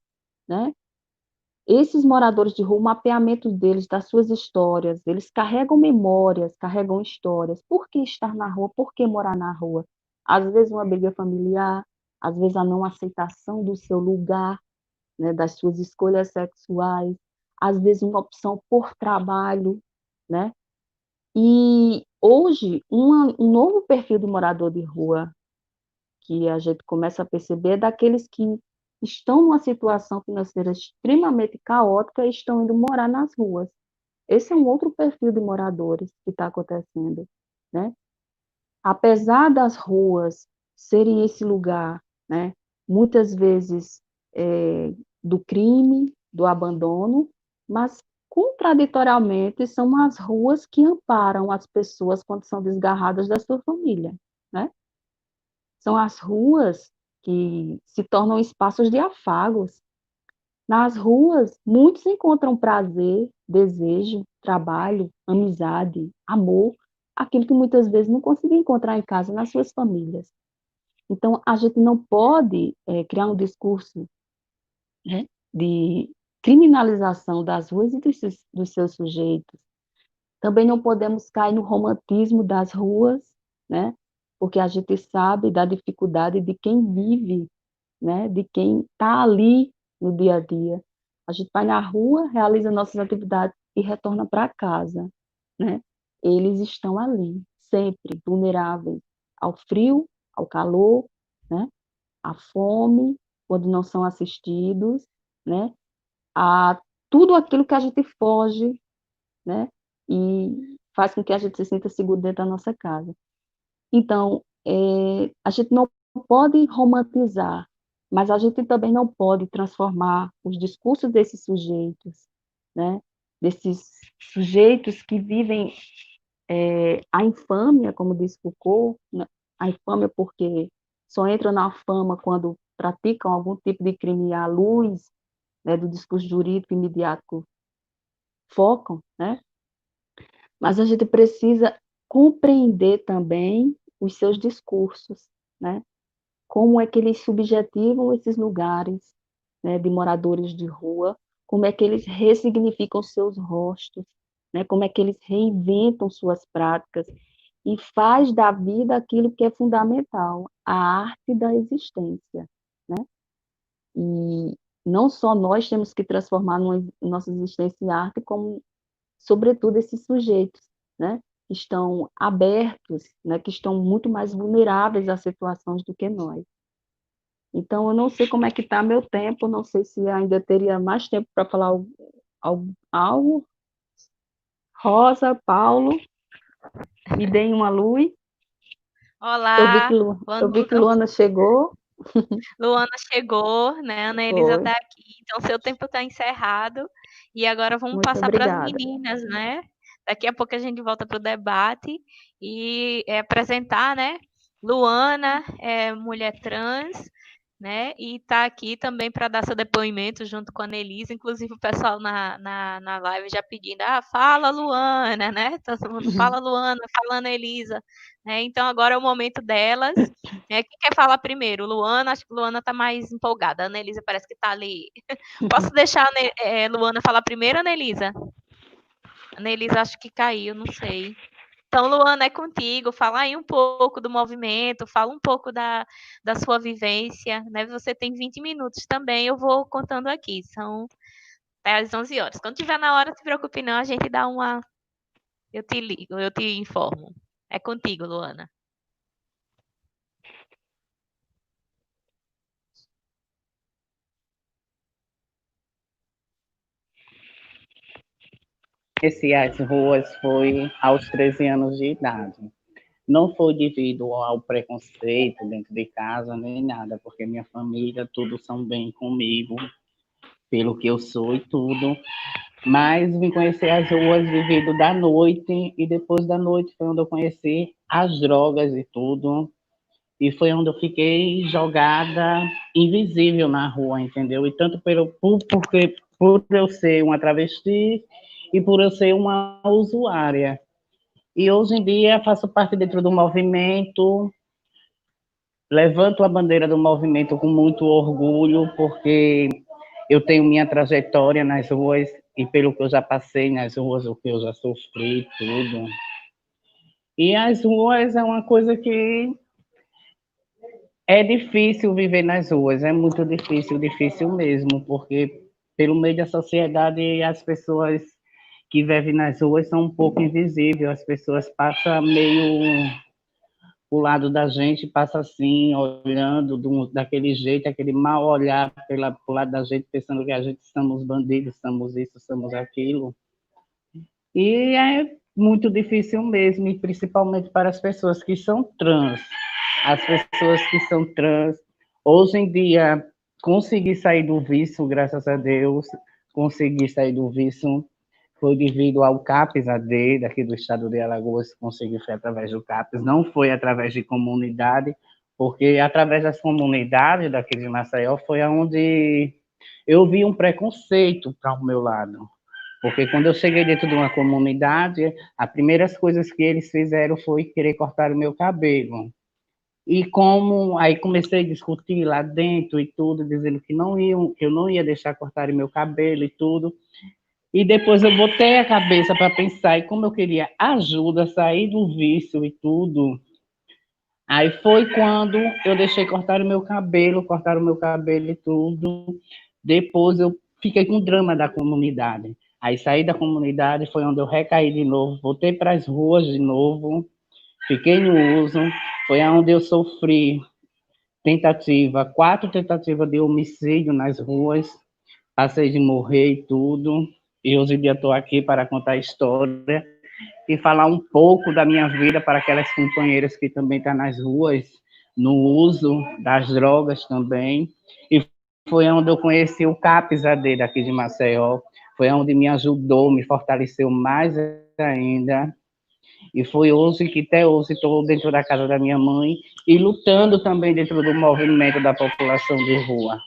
né? Esses moradores de rua, o mapeamento deles, das suas histórias, eles carregam memórias, carregam histórias. Por que estar na rua? Por que morar na rua? Às vezes uma briga familiar, às vezes a não aceitação do seu lugar, né, das suas escolhas sexuais, às vezes uma opção por trabalho, né? E hoje, um novo perfil de morador de rua que a gente começa a perceber é daqueles que estão numa situação financeira extremamente caótica e estão indo morar nas ruas. Esse é um outro perfil de moradores que está acontecendo, né? Apesar das ruas serem esse lugar, né, muitas vezes do crime, do abandono, mas contraditoriamente são as ruas que amparam as pessoas quando são desgarradas da sua família, né? São as ruas que se tornam espaços de afagos. Nas ruas, muitos encontram prazer, desejo, trabalho, amizade, amor, aquilo que muitas vezes não conseguem encontrar em casa, nas suas famílias. Então, a gente não pode criar um discurso, né, de criminalização das ruas e dos seus sujeitos. Também não podemos cair no romantismo das ruas, né, porque a gente sabe da dificuldade de quem vive, né, de quem está ali no dia a dia. A gente vai na rua, realiza nossas atividades e retorna para casa, né? Eles estão ali, sempre vulneráveis ao frio, ao calor, né? À fome, quando não são assistidos, né? A tudo aquilo que a gente foge, né? E faz com que a gente se sinta seguro dentro da nossa casa. Então, a gente não pode romantizar, mas a gente também não pode transformar os discursos desses sujeitos, né? Desses sujeitos que vivem a infâmia, como diz Foucault, né? A infâmia porque só entram na fama quando praticam algum tipo de crime à luz, né, do discurso jurídico e midiático focam, né? Mas a gente precisa compreender também os seus discursos, né? Como é que eles subjetivam esses lugares, né, de moradores de rua, como é que eles ressignificam seus rostos, né? Como é que eles reinventam suas práticas e faz da vida aquilo que é fundamental, a arte da existência, né? E não só nós temos que transformar nossa existência em arte, como sobretudo esses sujeitos, né, que estão abertos, né, que estão muito mais vulneráveis a situações do que nós. Então, eu não sei como é que está meu tempo, não sei se ainda teria mais tempo para falar algo. Rosa, Paulo, me deem uma luz. Olá, Eu vi que Luana chegou. Luana chegou, né? Ana Elisa está aqui, então seu tempo está encerrado. E agora vamos Muito passar para as obrigada. meninas, né? Daqui a pouco a gente volta para o debate e apresentar, né? Luana é mulher trans, né? E está aqui também para dar seu depoimento junto com a Anelisa, inclusive o pessoal na live já pedindo, fala Luana, né? Todo mundo fala Luana, fala Anelisa, né? Então agora é o momento delas. Quem quer falar primeiro? Luana, acho que Luana está mais empolgada. A Anelisa parece que está ali. Posso deixar a Luana falar primeiro, Anelisa? A Anelisa acho que caiu, não sei. Então, Luana, é contigo. Fala aí um pouco do movimento, fala um pouco da sua vivência, né? Você tem 20 minutos também, eu vou contando aqui. São Até às 11 horas. Quando tiver na hora, se preocupe não, a gente dá uma... Eu te ligo, eu te informo. É contigo, Luana. Esse as ruas foi aos 13 anos de idade. Não foi devido ao preconceito dentro de casa, nem nada, porque minha família, todos são bem comigo, pelo que eu sou e tudo. Mas vim conhecer as ruas devido da noite, e depois da noite foi onde eu conheci as drogas e tudo. E foi onde eu fiquei jogada, invisível na rua, entendeu? E tanto por eu ser uma travesti e por eu ser uma usuária. E hoje em dia faço parte dentro do movimento, levanto a bandeira do movimento com muito orgulho, porque eu tenho minha trajetória nas ruas e pelo que eu já passei nas ruas, o que eu já sofri, tudo. E as ruas é uma coisa que é difícil viver nas ruas, é muito difícil, difícil mesmo, porque pelo meio da sociedade as pessoas que vivem nas ruas são um pouco invisíveis, as pessoas passam meio o lado da gente, passa assim, olhando daquele jeito, aquele mal olhar pro lado da gente, pensando que a gente somos bandidos, somos isso, somos aquilo. E é muito difícil mesmo, e principalmente para as pessoas que são trans. As pessoas que são trans, hoje em dia, consegui sair do vício, graças a Deus, consegui sair do vício, foi devido ao CAPES AD, daqui do estado de Alagoas, consegui foi através do CAPES, não foi através de comunidade, porque através das comunidades daqui de Maceió foi onde eu vi um preconceito para o meu lado. Porque quando eu cheguei dentro de uma comunidade, as primeiras coisas que eles fizeram foi querer cortar o meu cabelo. E como aí comecei a discutir lá dentro e tudo, dizendo que eu não ia deixar cortar o meu cabelo e tudo. E depois eu botei a cabeça para pensar, e como eu queria ajuda, sair do vício e tudo, aí foi quando eu deixei cortar o meu cabelo e tudo. Depois eu fiquei com drama da comunidade. Aí saí da comunidade, foi onde eu recaí de novo, voltei para as ruas de novo, fiquei no uso, foi onde eu sofri quatro tentativas de homicídio nas ruas, passei de morrer e tudo, e hoje em dia estou aqui para contar a história e falar um pouco da minha vida para aquelas companheiras que também estão nas ruas, no uso das drogas também. E foi onde eu conheci o CAPES AD daqui de Maceió, foi onde me ajudou, me fortaleceu mais ainda. E foi hoje que até hoje estou dentro da casa da minha mãe e lutando também dentro do movimento da população de rua,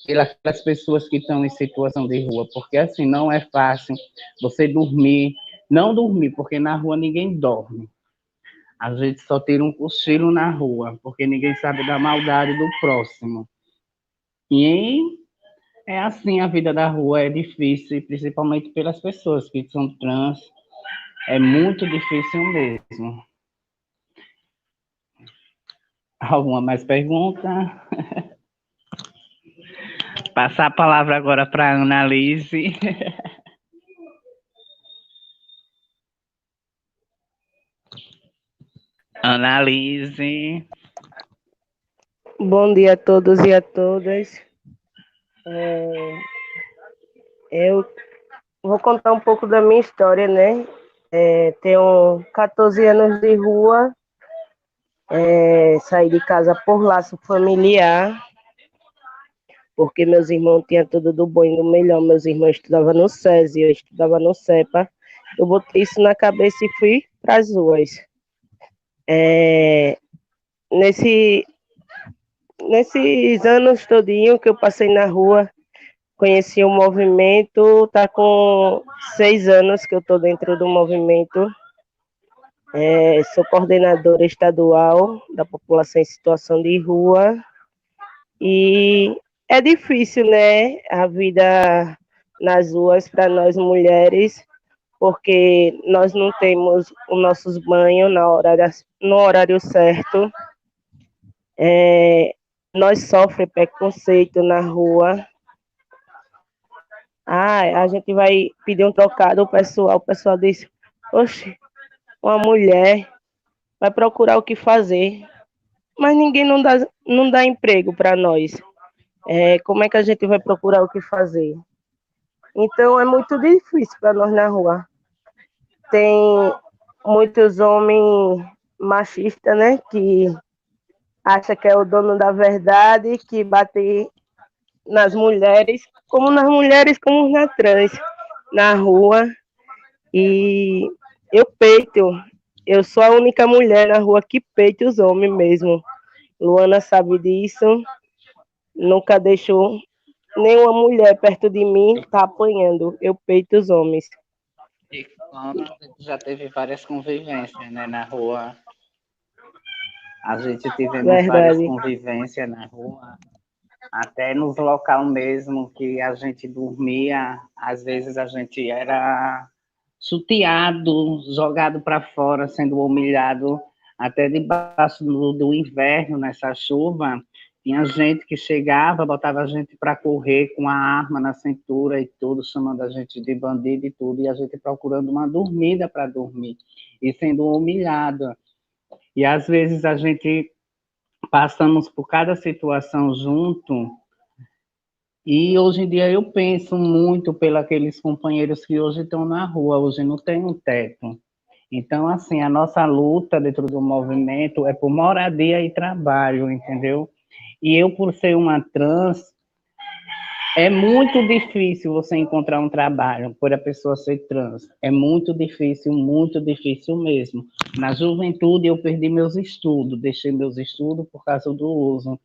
pelas pessoas que estão em situação de rua, porque assim não é fácil você dormir, não dormir, porque na rua ninguém dorme. A gente só tira um cochilo na rua, porque ninguém sabe da maldade do próximo. E é assim, a vida da rua é difícil, principalmente pelas pessoas que são trans, é muito difícil mesmo. Alguma mais pergunta? Passar a palavra agora para a Annalise. Annalise. Bom dia a todos e a todas. Eu vou contar um pouco da minha história, né? Tenho 14 anos de rua, saí de casa por laço familiar, porque meus irmãos tinham tudo do bom e do melhor. Meus irmãos estudavam no SESI, eu estudava no CEPA. Eu botei isso na cabeça e fui para as ruas. Nesses anos todinho que eu passei na rua, conheci o movimento, tá com 6 anos que eu estou dentro do movimento. Sou coordenadora estadual da população em situação de rua. E é difícil, né, a vida nas ruas para nós mulheres, porque nós não temos os nossos banhos no horário certo. Nós sofremos preconceito na rua. Ah, a gente vai pedir um trocado, o pessoal diz, oxe, uma mulher vai procurar o que fazer, mas ninguém não dá emprego para nós. Como é que a gente vai procurar o que fazer? Então é muito difícil para nós na rua. Tem muitos homens machistas, né, que acham que é o dono da verdade, que bate nas mulheres como na trans, na rua. E eu peito, eu sou a única mulher na rua que peita os homens mesmo. Luana sabe disso, nunca deixou nenhuma mulher perto de mim tá apanhando. Eu peito os homens. E quando a gente já teve várias convivências, né, na rua. A gente tivemos várias Verdade. convivências na rua, até nos local mesmo que a gente dormia, às vezes a gente era chuteado, jogado para fora, sendo humilhado, até debaixo do inverno, nessa chuva. Tinha gente que chegava, botava a gente para correr com a arma na cintura e tudo, chamando a gente de bandido e tudo, e a gente procurando uma dormida para dormir, e sendo humilhado. E às vezes a gente passamos por cada situação junto, e hoje em dia eu penso muito pelos companheiros que hoje estão na rua, hoje não tem um teto. Então, assim, a nossa luta dentro do movimento é por moradia e trabalho, entendeu? E eu, por ser uma trans, é muito difícil você encontrar um trabalho por a pessoa ser trans. É muito difícil mesmo. Na juventude, eu perdi meus estudos, deixei meus estudos por causa do uso.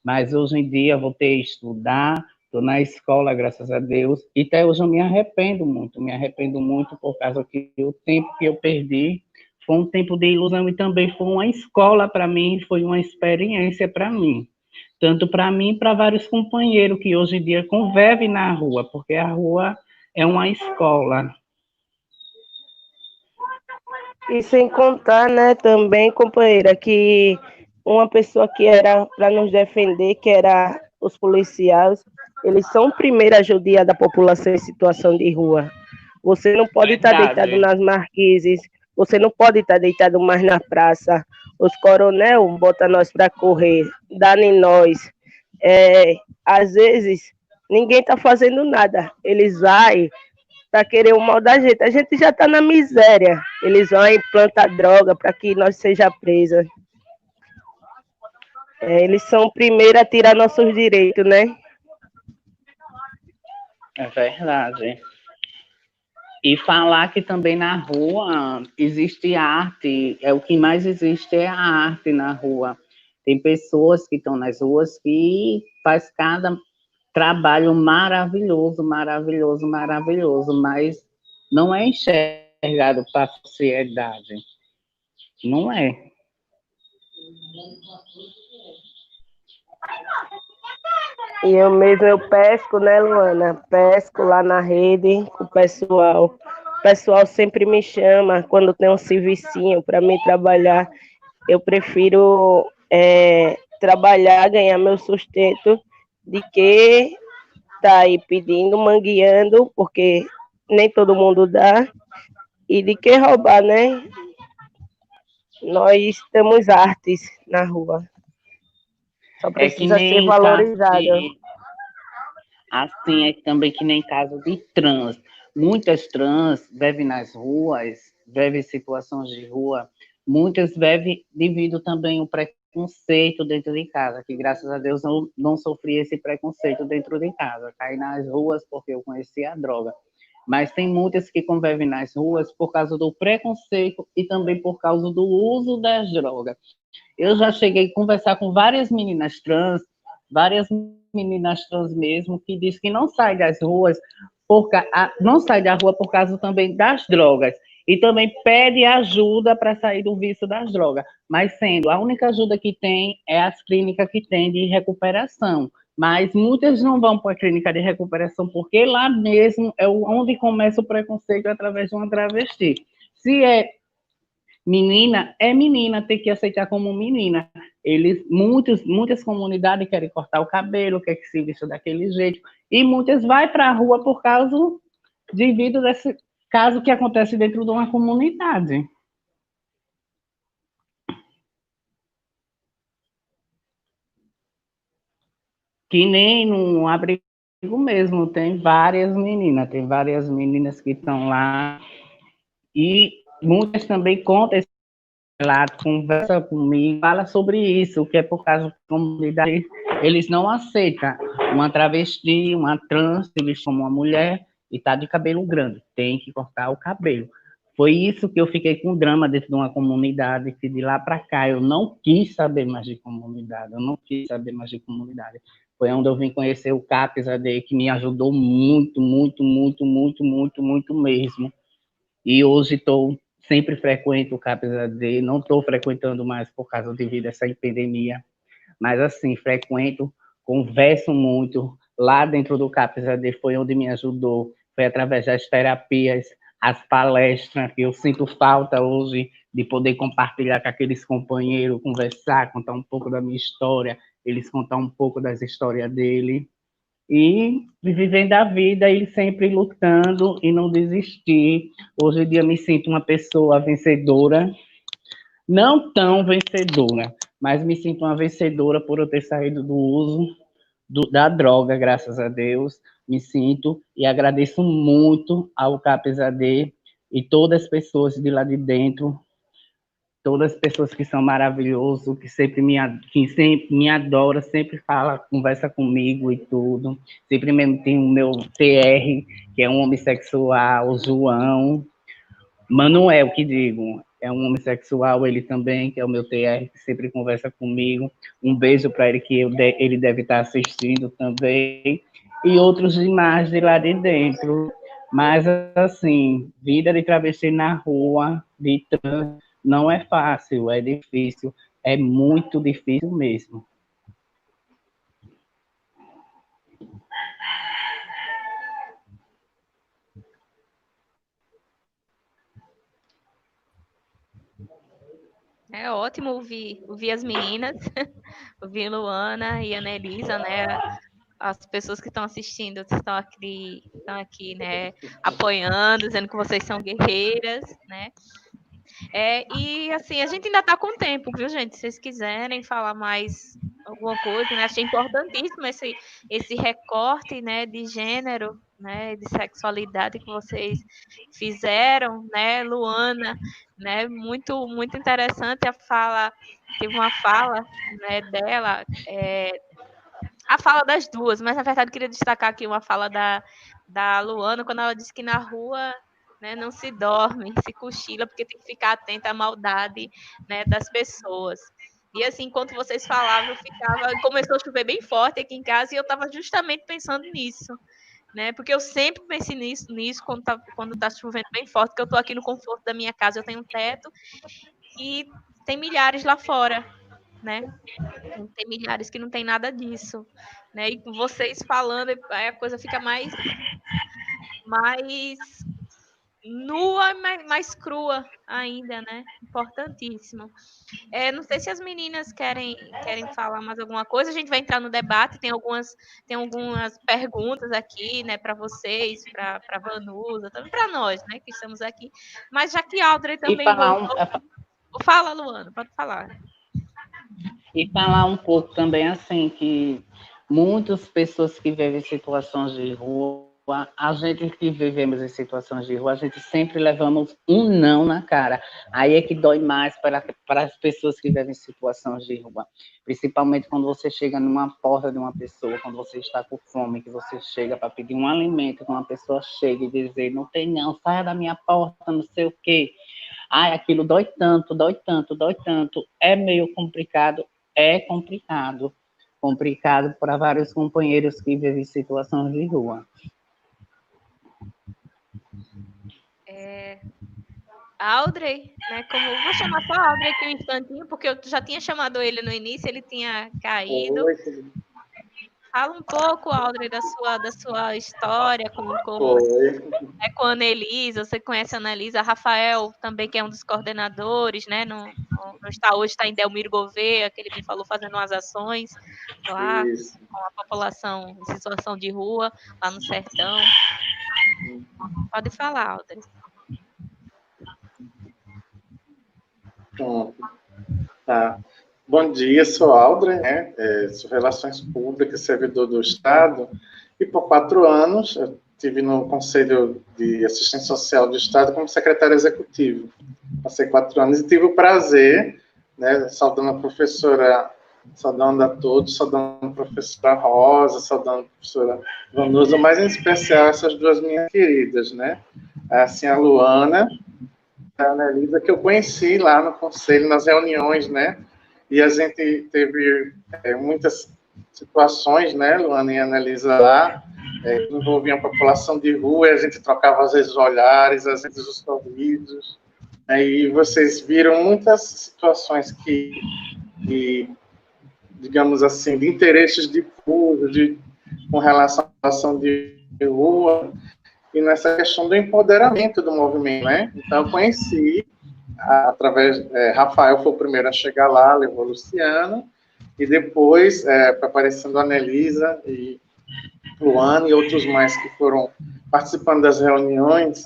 Mas hoje em dia, voltei a estudar, estou na escola, graças a Deus, e até hoje eu me arrependo muito por causa que o tempo que eu perdi foi um tempo de ilusão e também foi uma escola para mim, foi uma experiência para mim. Tanto para mim e para vários companheiros que hoje em dia convivem na rua, porque a rua é uma escola. E sem contar, né, também, companheira, que uma pessoa que era para nos defender, que era os policiais, eles são o primeiro a judiar da população em situação de rua. Você não pode estar deitado Verdade. nas marquises, você não pode estar deitado mais na praça. Os coronel botam nós para correr, dá em nós. Às vezes, ninguém está fazendo nada. Eles vão para querer o mal da gente. A gente já está na miséria. Eles vão e plantam droga para que nós seja presa. Eles são o primeiro a tirar nossos direitos, né? É verdade. E falar que também na rua existe arte, o que mais existe é a arte na rua. Tem pessoas que estão nas ruas que faz cada trabalho maravilhoso, mas não é enxergado para a sociedade. Não é. E eu mesmo eu pesco, né, Luana? Pesco lá na rede com o pessoal. O pessoal sempre me chama quando tem um servicinho para mim trabalhar. Eu prefiro trabalhar, ganhar meu sustento, de que tá aí pedindo, mangueando, porque nem todo mundo dá, e de que roubar, né? Nós temos artes na rua. Só É que precisa ser nem caso valorizada. assim, é também que nem caso de trans. Muitas trans vivem nas ruas, vivem em situações de rua, muitas vivem devido também ao preconceito dentro de casa, que graças a Deus não sofri esse preconceito dentro de casa. Caí nas ruas porque eu conhecia a droga. Mas tem muitas que convivem nas ruas por causa do preconceito e também por causa do uso das drogas. Eu já cheguei a conversar com várias meninas trans mesmo, que diz que não sai das ruas, não sai da rua por causa também das drogas. E também pede ajuda para sair do vício das drogas. Mas sendo, a única ajuda que tem é as clínicas que tem de recuperação. Mas muitas não vão para a clínica de recuperação, porque lá mesmo é onde começa o preconceito através de uma travesti. Se é menina, tem que aceitar como menina. Muitas comunidades querem cortar o cabelo, querem que se vista daquele jeito. E muitas vai para a rua por causa devido desse caso que acontece dentro de uma comunidade. Que nem no abrigo mesmo, tem várias meninas que estão lá, e muitas também contam esse relato, conversa comigo, fala sobre isso, que é por causa da comunidade, eles não aceitam uma travesti, uma trans, eles como uma mulher e tá de cabelo grande, tem que cortar o cabelo. Foi isso que eu fiquei com drama dentro de uma comunidade, que de lá para cá eu não quis saber mais de comunidade, Foi onde eu vim conhecer o CAPES AD, que me ajudou muito, muito, muito, muito, muito, muito mesmo. E hoje sempre frequento o CAPES AD, não estou frequentando mais por causa devido a essa epidemia, mas assim, frequento, converso muito. Lá dentro do CAPES AD foi onde me ajudou, foi através das terapias, as palestras, que eu sinto falta hoje de poder compartilhar com aqueles companheiros, conversar, contar um pouco da minha história, eles contar um pouco das histórias dele. E vivendo a vida e sempre lutando e não desistir. Hoje em dia me sinto uma pessoa vencedora, não tão vencedora, mas me sinto uma vencedora por eu ter saído do uso da droga, graças a Deus. Me sinto e agradeço muito ao CAPES AD e todas as pessoas de lá de dentro, todas as pessoas que são maravilhosas, que sempre me adoram, sempre fala, conversa comigo e tudo. Sempre mesmo tem o meu TR, que é um homossexual, o João, Manuel, que digo, é um homossexual, ele também, que é o meu TR, que sempre conversa comigo. Um beijo para ele, que ele deve estar assistindo também. E outros demais de lá de dentro. Mas, assim, vida de travesti na rua, de trans, não é fácil, é difícil, é muito difícil mesmo. É ótimo ouvir as meninas, ouvir Luana e Ana Elisa, né? As pessoas que estão assistindo estão aqui, né? Apoiando, dizendo que vocês são guerreiras, né? E assim, a gente ainda está com tempo, viu, gente? Se vocês quiserem falar mais alguma coisa, né? Achei importantíssimo esse recorte, né, de gênero, né, de sexualidade que vocês fizeram, né, Luana, né? Muito, muito interessante a fala, teve uma fala, né, dela, a fala das duas, mas na verdade eu queria destacar aqui uma fala da Luana, quando ela disse que na rua, né, não se dorme, se cochila, porque tem que ficar atenta à maldade, né, das pessoas. E assim, enquanto vocês falavam, começou a chover bem forte aqui em casa e eu estava justamente pensando nisso, né? Porque eu sempre pensei nisso quando tá chovendo bem forte, que eu estou aqui no conforto da minha casa, eu tenho um teto e tem milhares lá fora, né? Tem milhares que não tem nada disso, né? E com vocês falando, aí a coisa fica mais nua, mais crua ainda, né? Importantíssimo. Não sei se as meninas querem falar mais alguma coisa. A gente vai entrar no debate. Tem algumas perguntas aqui, né, para vocês, para Vanusa, também para nós, né, que estamos aqui. Mas já que Audrey também voltou, fala, Luana, pode falar. E falar um pouco também assim, que muitas pessoas que vivem em situações de rua, a gente que vivemos em situações de rua, a gente sempre levamos um não na cara. Aí é que dói mais para as pessoas que vivem em situações de rua. Principalmente quando você chega numa porta de uma pessoa, quando você está com fome, que você chega para pedir um alimento, que uma pessoa chega e dizer, não tem não, saia da minha porta, não sei o quê. Ai, aquilo dói tanto, dói tanto, dói tanto. É meio complicado, complicado para vários companheiros que vivem em situações de rua. Audrey, né? Vou chamar só Audrey aqui um instantinho, porque eu já tinha chamado ele no início, ele tinha caído. Fala um pouco, Audrey, da sua história Foi. com a Anelisa. Você conhece a Anelisa? Rafael também, que é um dos coordenadores, né? Hoje está em Delmiro Gouveia, que ele me falou fazendo umas ações lá Isso. com a população em situação de rua, lá no sertão. Pode falar, Audrey. Pronto. Tá. Bom dia, sou Audrey, né? Sou Relações Públicas, servidor do Estado, e por 4 anos eu estive no Conselho de Assistência Social do Estado como secretário executivo. Passei 4 anos e tive o prazer, né, saudando a professora, saudando a todos, saudando a professora Rosa, saudando a professora Vanusa, mas em especial essas duas minhas queridas, né? Assim, a Luana e a Anelisa, que eu conheci lá no Conselho, nas reuniões, né? E a gente teve muitas situações, né, Luana e Anelisa lá, que envolviam a população de rua, e a gente trocava às vezes olhares, às vezes os sorrisos, e vocês viram muitas situações que digamos assim, de interesses difusos, com relação à população de rua, e nessa questão do empoderamento do movimento, né? Então, eu conheci, através, Rafael foi o primeiro a chegar lá, levou a Luciana, e depois foi aparecendo a Anelisa e Luana e outros mais que foram participando das reuniões,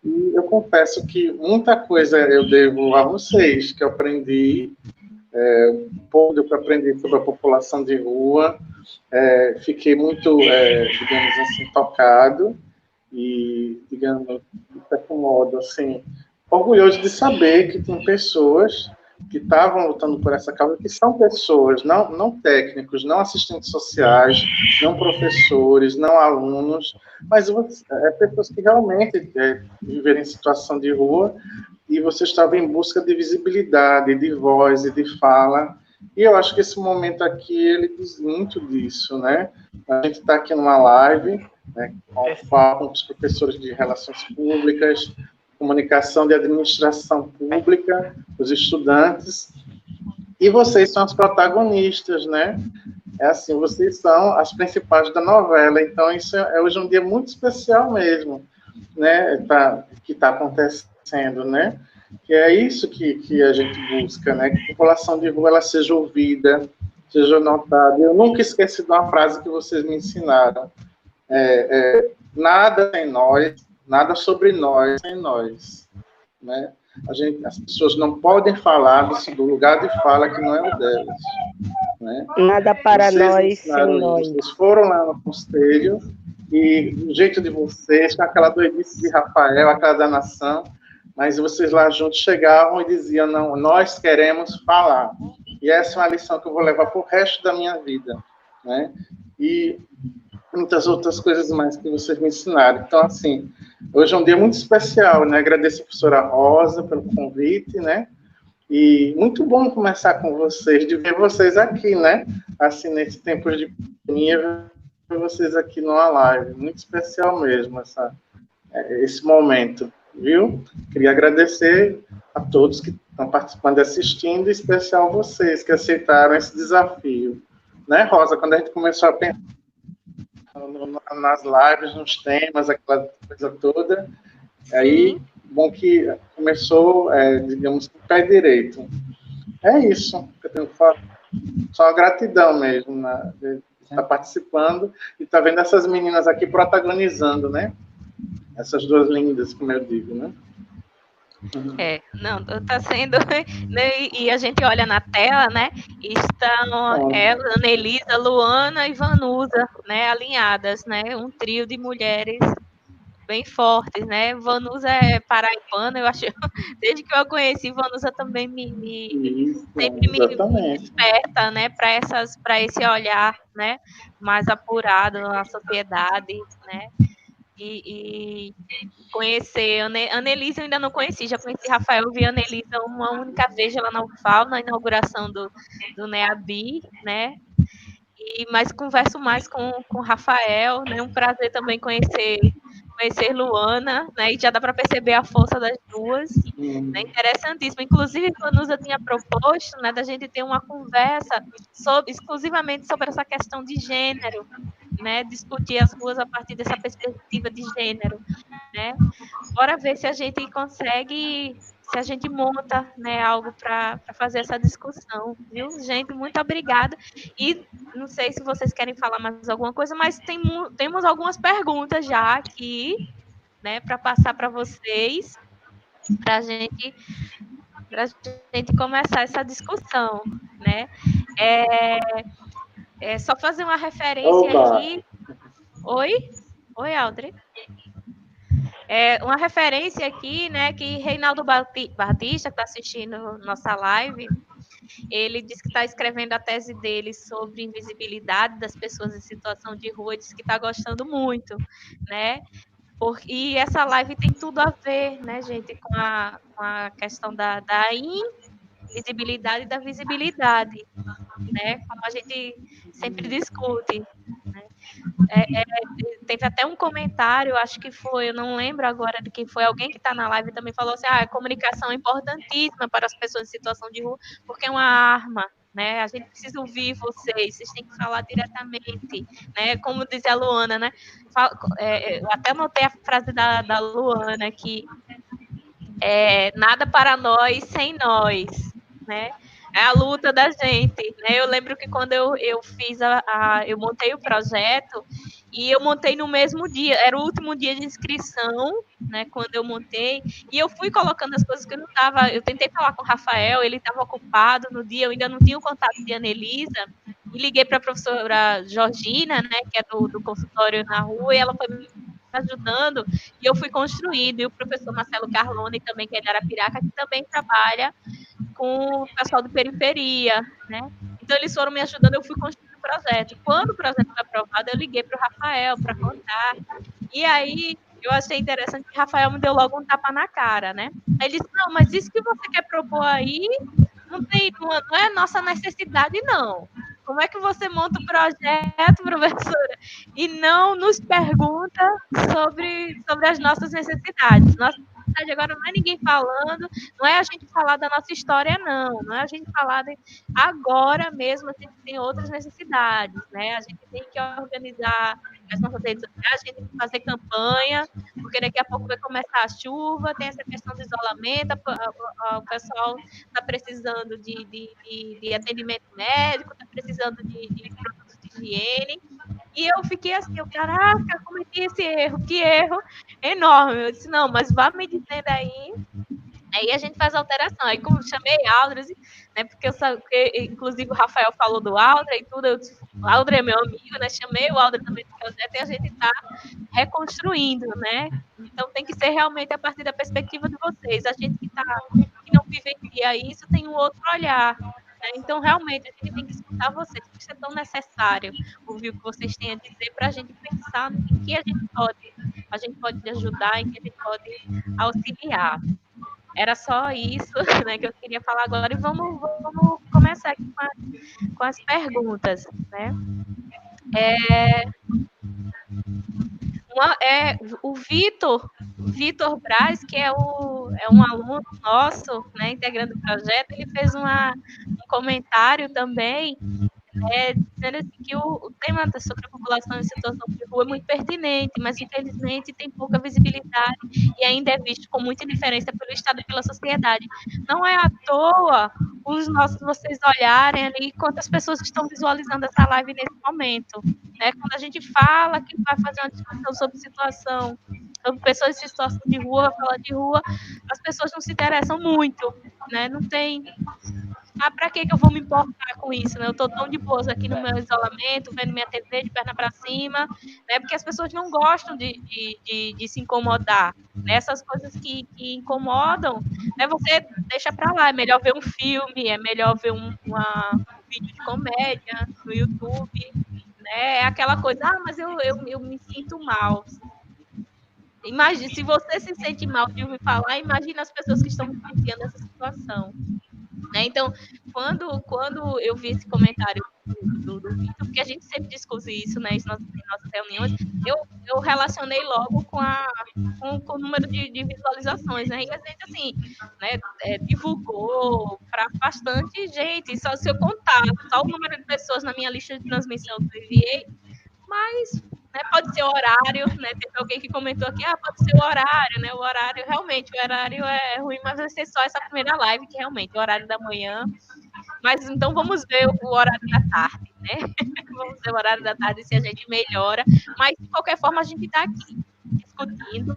e eu confesso que muita coisa eu devo a vocês, que eu aprendi, um pouco do que eu aprendi sobre a população de rua, fiquei muito, digamos assim, tocado, e, digamos, de certo modo, assim, orgulhoso de saber que tem pessoas que estavam lutando por essa causa, que são pessoas, não técnicos, não assistentes sociais, não professores, não alunos, mas pessoas que realmente viveram em situação de rua, e você estava em busca de visibilidade, de voz e de fala, e eu acho que esse momento aqui, ele diz muito disso, né? A gente está aqui numa live, né, com os professores de Relações Públicas, Comunicação de Administração Pública, os estudantes, e vocês são as protagonistas, né? Assim, vocês são as principais da novela, então isso é hoje um dia muito especial mesmo, né? Que está acontecendo, né? Que é isso que a gente busca, né? Que a população de rua ela seja ouvida, seja notada. Eu nunca esqueci de uma frase que vocês me ensinaram. Nada sem nós, nada sobre nós sem nós, né? As pessoas não podem falar do lugar de fala que não é o delas, né? Nada para nós sem nós. Vocês foram lá no conselho e do jeito de vocês, com aquela doidice de Rafael, aquela danação, mas vocês lá juntos chegavam e diziam, não, nós queremos falar. E essa é uma lição que eu vou levar para o resto da minha vida, né? E muitas outras coisas mais que vocês me ensinaram. Então, assim, hoje é um dia muito especial, né? Agradeço a professora Rosa pelo convite, né? E muito bom conversar com vocês, de ver vocês aqui, né? Assim, nesse tempo de pandemia, ver vocês aqui numa live. Muito especial mesmo, esse momento, viu? Queria agradecer a todos que estão participando e assistindo, em especial vocês que aceitaram esse desafio. Né, Rosa? Quando a gente começou a pensar nas lives, nos temas, aquela coisa toda, aí, bom que começou, digamos, com o pé direito. É isso que eu tenho que falar. Só gratidão mesmo, né, de estar participando e estar vendo essas meninas aqui protagonizando, né? Essas duas lindas, como eu digo, né? Não, está sendo, né, e a gente olha na tela, né, estão ela, Anelisa, Luana e Vanusa, né, alinhadas, né, um trio de mulheres bem fortes, né, Vanusa é paraibana, eu acho, desde que eu a conheci, Vanusa também sempre me desperta, né, para esse olhar, né, mais apurado na sociedade, né, e conhecer Anelisa eu ainda não conheci, já conheci Rafael, vi Anelisa uma única vez lá na UFAL, na inauguração do NEABI, né? Mas converso mais com Rafael, né? Um prazer também conhecer conhecer Luana, né? E já dá para perceber a força das duas. Né, interessantíssimo. Inclusive, Vanusa tinha proposto, né, da gente ter uma conversa exclusivamente sobre essa questão de gênero, né? Discutir as ruas a partir dessa perspectiva de gênero, né? Bora ver se a gente consegue, se a gente monta, né, algo para fazer essa discussão, viu? Gente, muito obrigada. E não sei se vocês querem falar mais alguma coisa, mas temos algumas perguntas já aqui, né, para passar para vocês, para a gente começar essa discussão, né? É só fazer uma referência aqui. Oi, Aldri. Uma referência aqui, né, que Reinaldo Batista, que está assistindo nossa live, ele disse que está escrevendo a tese dele sobre invisibilidade das pessoas em situação de rua, disse que está gostando muito, né? E essa live tem tudo a ver, né, gente, com a questão da invisibilidade e da visibilidade, né? Como a gente sempre discute, né? Teve até um comentário, acho que foi, eu não lembro agora de quem foi, alguém que está na live também falou assim, a comunicação é importantíssima para as pessoas em situação de rua, porque é uma arma, né? A gente precisa ouvir vocês têm que falar diretamente, né? Como dizia a Luana, né? Eu até notei a frase da Luana aqui, nada para nós sem nós, né? É a luta da gente, né? Eu lembro que quando eu fiz eu montei o projeto e eu montei no mesmo dia, era o último dia de inscrição, né? Quando eu montei, e eu fui colocando as coisas que eu não estava. Eu tentei falar com o Rafael, ele estava ocupado no dia, eu ainda não tinha o contato de Anelisa, e liguei para a professora Georgina, né? Que é do consultório na rua, e ela foi me ajudando, e eu fui construindo, e o professor Marcelo Carlone também, que é de Arapiraca, que também trabalha com o pessoal de periferia, né? Então, eles foram me ajudando, eu fui construindo o projeto. Quando o projeto foi aprovado, eu liguei para o Rafael para contar. E aí, eu achei interessante que o Rafael me deu logo um tapa na cara, né? Aí ele disse, não, mas isso que você quer propor aí não é nossa necessidade, não. Como é que você monta um projeto, professora, e não nos pergunta sobre as nossas necessidades? Nossa necessidade agora não é ninguém falando, não é a gente falar da nossa história, não é a gente falar agora mesmo, a gente tem outras necessidades, né? A gente tem que organizar as nossas redes sociais, a gente tem que fazer campanha, porque daqui a pouco vai começar a chuva, tem essa questão do isolamento, o pessoal está precisando de atendimento médico, está precisando de produtos de higiene. E eu fiquei assim, caraca, cometi esse erro, que erro enorme. Eu disse, não, mas vá me dizendo aí a gente faz alteração. Aí como chamei Aldre, né, porque inclusive o Rafael falou do Aldre e tudo, eu disse, o Aldre é meu amigo, né, chamei o Aldre também do projeto e a gente está reconstruindo, né. Então tem que ser realmente a partir da perspectiva de vocês. A gente que não vivencia isso tem um outro olhar. Né? Então, realmente, a gente tem que escutar vocês, porque isso é tão necessário ouvir o que vocês têm a dizer para a gente pensar em que a gente pode ajudar, em que a gente pode auxiliar. Era só isso, né, que eu queria falar agora e vamos começar aqui com as perguntas, né? O Vitor Braz, que é um aluno nosso, né, integrando o projeto, ele fez um comentário também, dizendo assim, que o tema sobre a população em situação de rua é muito pertinente, mas infelizmente tem pouca visibilidade e ainda é visto com muita indiferença pelo Estado e pela sociedade. Não é à toa vocês olharem ali quantas pessoas estão visualizando essa live nesse momento. Né? Quando a gente fala que vai fazer uma discussão sobre pessoas em situação de rua, falar de rua, as pessoas não se interessam muito, né? Não tem... para que eu vou me importar com isso, né? Eu estou tão de boas aqui no meu isolamento, vendo minha TV de perna para cima, né? Porque as pessoas não gostam de se incomodar, né? Essas coisas que incomodam, né? Você deixa para lá, é melhor ver um filme, é melhor ver um vídeo de comédia no YouTube, né? É aquela coisa, mas eu me sinto mal. Imagina, se você se sente mal de ouvir falar, imagina as pessoas que estão vivenciando essa situação. Né? Então, quando eu vi esse comentário do Vitor, porque a gente sempre discute isso, né, em nossas reuniões. Eu relacionei logo com o número de visualizações, né? E a gente, assim, né, divulgou para bastante gente. Só se eu contar só o número de pessoas na minha lista de transmissão que eu enviei, mas, né, pode ser o horário, né? Teve alguém que comentou aqui, pode ser o horário, né? O horário, realmente, o horário é ruim, mas vai ser só essa primeira live, que realmente, o horário da manhã. Mas então vamos ver o horário da tarde, né? Vamos ver o horário da tarde se a gente melhora. Mas, de qualquer forma, a gente está aqui discutindo,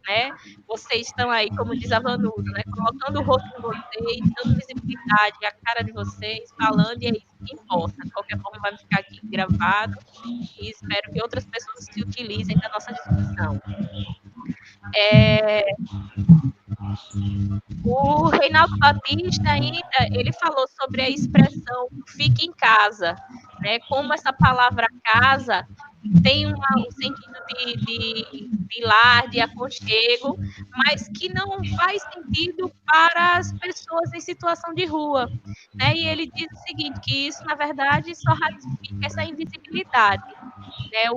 né? Vocês estão aí, como diz a Vanusa, né? Colocando o rosto de vocês, dando visibilidade à cara de vocês, falando, e é isso que importa. De qualquer forma, vai ficar aqui gravado e espero que outras pessoas se utilizem da nossa discussão. O Reinaldo Batista ainda, ele falou sobre a expressão fique em casa, né? Como essa palavra casa tem um sentido de lar, de aconchego, mas que não faz sentido para as pessoas em situação de rua, né? E ele diz o seguinte, que isso, na verdade, só ratifica essa invisibilidade, né?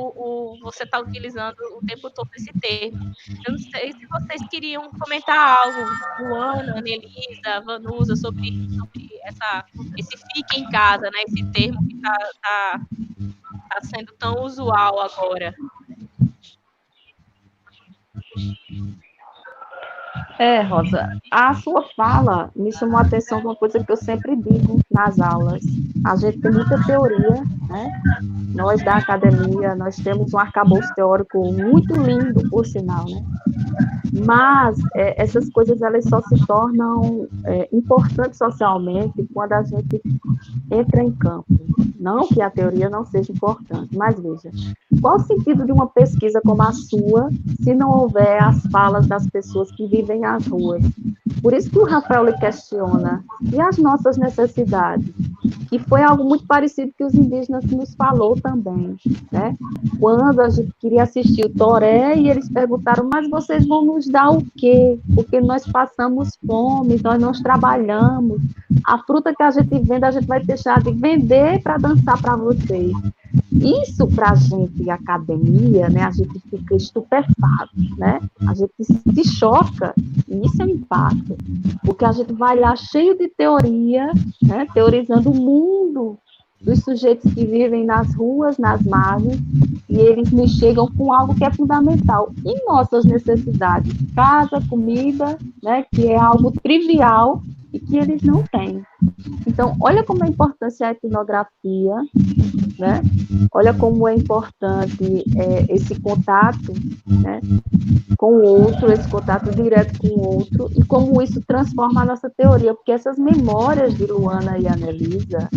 Você está utilizando o tempo todo esse termo. Eu não sei se vocês queriam comentar algo, Luana, Anelisa, Vanusa, sobre esse fique em casa, né? Esse termo que está sendo tão usual agora. Rosa, a sua fala me chamou a atenção de uma coisa que eu sempre digo nas aulas. A gente tem muita teoria, né? Nós da academia, nós temos um arcabouço teórico muito lindo, por sinal, né? Mas essas coisas, elas só se tornam importantes socialmente quando a gente entra em campo. Não que a teoria não seja importante, mas veja, qual o sentido de uma pesquisa como a sua se não houver as falas das pessoas que vivem as ruas? Por isso que o Rafael lhe questiona, e as nossas necessidades? E foi algo muito parecido que os indígenas nos falou também, né? Quando a gente queria assistir o Toré, e eles perguntaram, mas vocês vão nos dar o quê? Porque nós passamos fome, nós não trabalhamos, a fruta que a gente vende, a gente vai deixar de vender para dançar para vocês. Isso, para a gente, academia, né, a gente fica estupefato, né? A gente se choca, e isso é um impacto, porque a gente vai lá cheio de teoria, né, teorizando o mundo dos sujeitos que vivem nas ruas, nas margens, e eles me chegam com algo que é fundamental, e nossas necessidades, casa, comida, né, que é algo trivial, e que eles não têm. Então, olha como é importante a etnografia, né? Olha como é importante esse contato, né, com o outro, esse contato direto com o outro, e como isso transforma a nossa teoria, porque essas memórias de Luana e Anelisa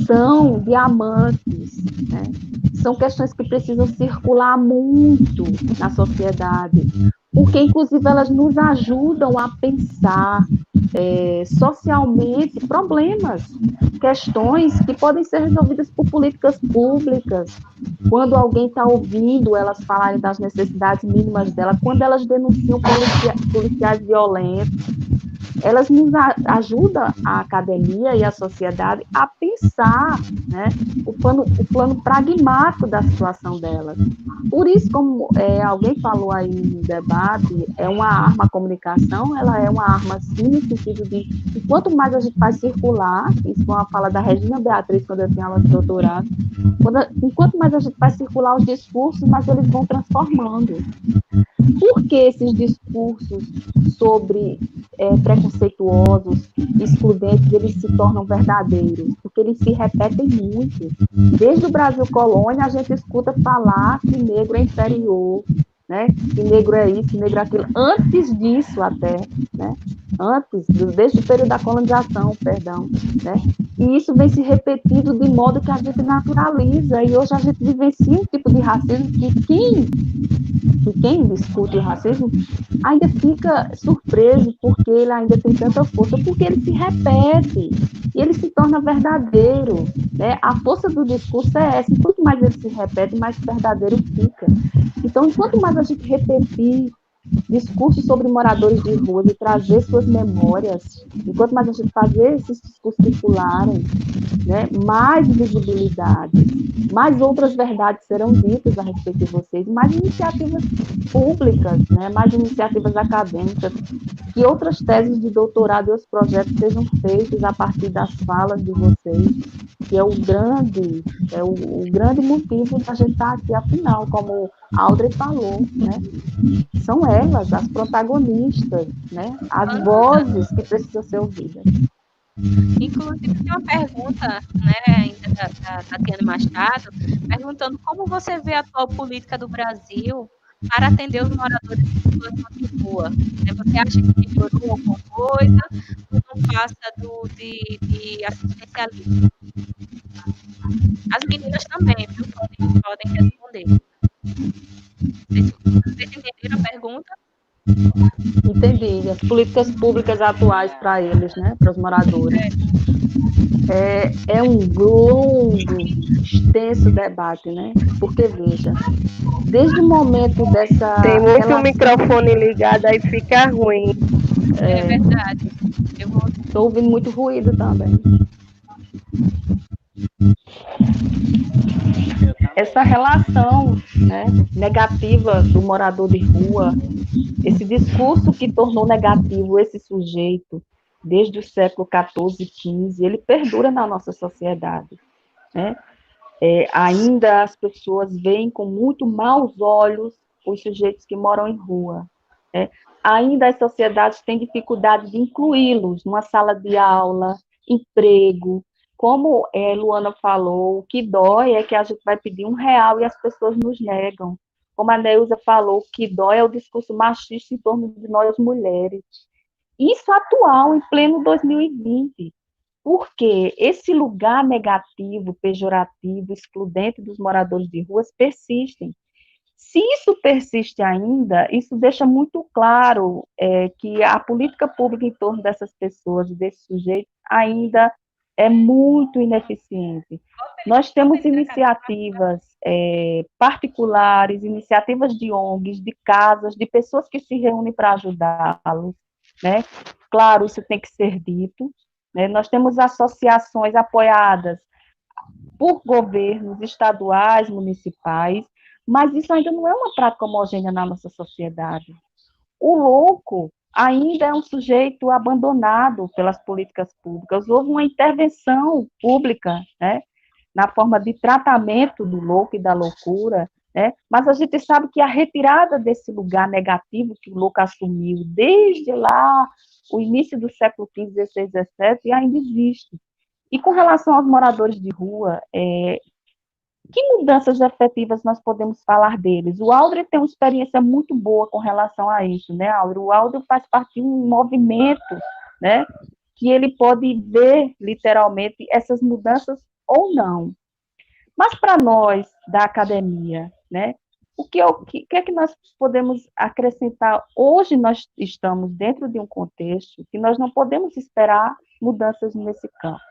são diamantes, né? São questões que precisam circular muito na sociedade, porque, inclusive, elas nos ajudam a pensar socialmente problemas, questões que podem ser resolvidas por políticas públicas. Quando alguém está ouvindo elas falarem das necessidades mínimas delas, quando elas denunciam policiais violentos, elas nos ajudam, a academia e a sociedade, a pensar, né, o plano pragmático da situação delas. Por isso, como alguém falou aí no debate, é uma arma, a comunicação, ela é uma arma, sim, no sentido de quanto mais a gente faz circular, isso foi uma fala da Regina Beatriz, quando eu tinha aula de doutorado, enquanto mais a gente faz circular os discursos, mais eles vão transformando. Por que esses discursos sobre preconceituosos, excludentes, eles se tornam verdadeiros? Porque eles se repetem muito. Desde o Brasil colônia, a gente escuta falar que negro é inferior, né? Que negro é isso, que negro é aquilo. Antes disso até, né? Desde o período da colonização, perdão, né? E isso vem se repetindo de modo que a gente naturaliza, e hoje a gente vivencia um tipo de racismo que quem discute o racismo ainda fica surpreso porque ele ainda tem tanta força, porque ele se repete, e ele se torna verdadeiro, né? A força do discurso é essa, quanto mais ele se repete, mais verdadeiro fica. Então, quanto mais a gente repetir discursos sobre moradores de rua, de trazer suas memórias, enquanto mais a gente fazer esses discursos circularem, né, mais visibilidade, mais outras verdades serão ditas a respeito de vocês, mais iniciativas públicas, né, mais iniciativas acadêmicas, que outras teses de doutorado e os projetos sejam feitos a partir das falas de vocês, que é o grande motivo da gente estar aqui, afinal, como a Audrey falou, né, são elas as protagonistas, né, as vozes que precisam ser ouvidas. Inclusive, tem uma pergunta, né, ainda da Tatiana Machado, perguntando como você vê a atual política do Brasil para atender os moradores de situação de rua. Você acha que melhorou alguma coisa ou não passa de assistencialismo? As meninas também, viu, podem responder. Vocês entenderam a pergunta? Entendi. As políticas públicas atuais para eles, né, para os moradores. É um longo, extenso debate, né? Porque, veja, desde o momento dessa... Tem muito microfone ligado, aí fica ruim. É verdade. Estou ouvindo muito ruído também. Essa relação, né, negativa do morador de rua, esse discurso que tornou negativo esse sujeito desde o século XIV, XV, ele perdura na nossa sociedade, né? Ainda as pessoas veem com muito maus olhos os sujeitos que moram em rua, né? Ainda as sociedades têm dificuldade de incluí-los numa sala de aula, emprego. Como Luana falou, o que dói é que a gente vai pedir R$1 e as pessoas nos negam. Como a Neuza falou, o que dói é o discurso machista em torno de nós mulheres. Isso atual, em pleno 2020. Porque esse lugar negativo, pejorativo, excludente dos moradores de ruas persistem. Se isso persiste ainda, isso deixa muito claro que a política pública em torno dessas pessoas, desses sujeitos, ainda é muito ineficiente. Nós temos iniciativas particulares, iniciativas de ONGs, de casas, de pessoas que se reúnem para ajudá-los, né? Claro, isso tem que ser dito, né? Nós temos associações apoiadas por governos estaduais, municipais, mas isso ainda não é uma prática homogênea na nossa sociedade. O louco ainda é um sujeito abandonado pelas políticas públicas. Houve uma intervenção pública, né, na forma de tratamento do louco e da loucura, né, mas a gente sabe que a retirada desse lugar negativo que o louco assumiu desde lá, o início do século XV, XVI, XVII, ainda existe. E com relação aos moradores de rua, que mudanças efetivas nós podemos falar deles? O Áudrey tem uma experiência muito boa com relação a isso, né, Áudrey? O Áudrey faz parte de um movimento, né, que ele pode ver, literalmente, essas mudanças ou não. Mas para nós, da academia, né, o que é que nós podemos acrescentar? Hoje nós estamos dentro de um contexto que nós não podemos esperar mudanças nesse campo.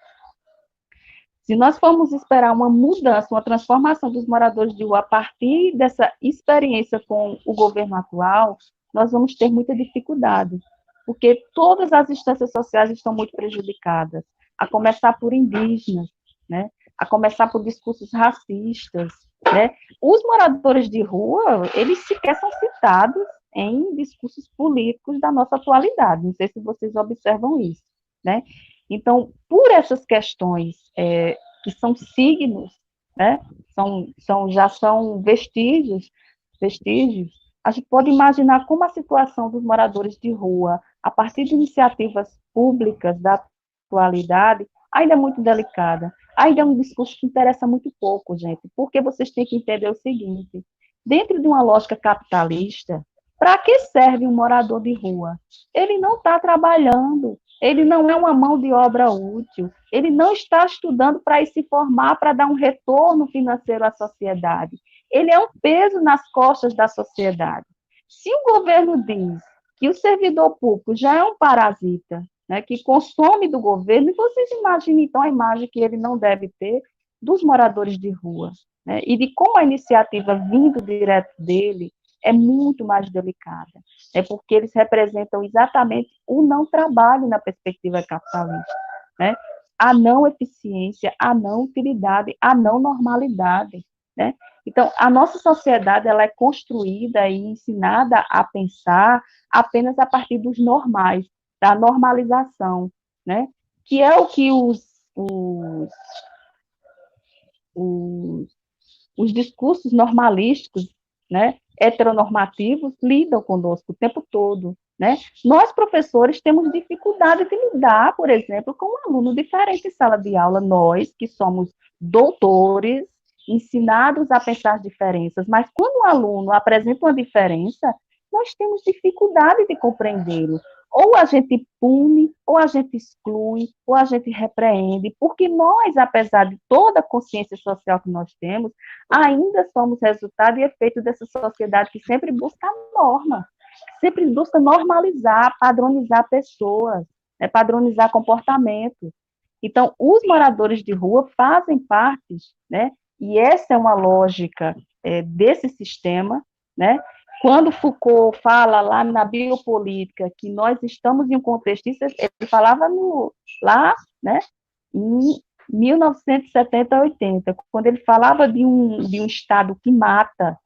Se nós formos esperar uma mudança, uma transformação dos moradores de rua a partir dessa experiência com o governo atual, nós vamos ter muita dificuldade, porque todas as instâncias sociais estão muito prejudicadas, a começar por indígenas, né? A começar por discursos racistas, né? Os moradores de rua, eles sequer são citados em discursos políticos da nossa atualidade, não sei se vocês observam isso, né? Então, por essas questões que são signos, né, já são vestígios, a gente pode imaginar como a situação dos moradores de rua, a partir de iniciativas públicas da atualidade, ainda é muito delicada. Ainda é um discurso que interessa muito pouco, gente, porque vocês têm que entender o seguinte: dentro de uma lógica capitalista, para que serve um morador de rua? Ele não está trabalhando, ele não é uma mão de obra útil, ele não está estudando para ir se formar, para dar um retorno financeiro à sociedade. Ele é um peso nas costas da sociedade. Se o governo diz que o servidor público já é um parasita, né, que consome do governo, e vocês imaginem, então, a imagem que ele não deve ter dos moradores de rua, né, e de como a iniciativa vindo direto dele é muito mais delicada. porque eles representam exatamente o não trabalho na perspectiva capitalista, né? A não eficiência, a não utilidade, a não normalidade, né? Então, a nossa sociedade, ela é construída e ensinada a pensar apenas a partir dos normais, da normalização, né? Que é o que os discursos normalísticos, né, heteronormativos, lidam conosco o tempo todo, né? Nós, professores, temos dificuldade de lidar, por exemplo, com um aluno diferente em sala de aula, nós, que somos doutores, ensinados a pensar diferenças, mas quando um aluno apresenta uma diferença, nós temos dificuldade de compreendê-lo. Ou a gente pune, ou a gente exclui, ou a gente repreende, porque nós, apesar de toda a consciência social que nós temos, ainda somos resultado e efeito dessa sociedade que sempre busca a norma, que sempre busca normalizar, padronizar pessoas, né, padronizar comportamento. Então, os moradores de rua fazem parte, né, e essa é uma lógica desse sistema, né. Quando Foucault fala lá na biopolítica que nós estamos em um contexto, ele falava lá, né, em 1970, 80, quando ele falava de um Estado que mata,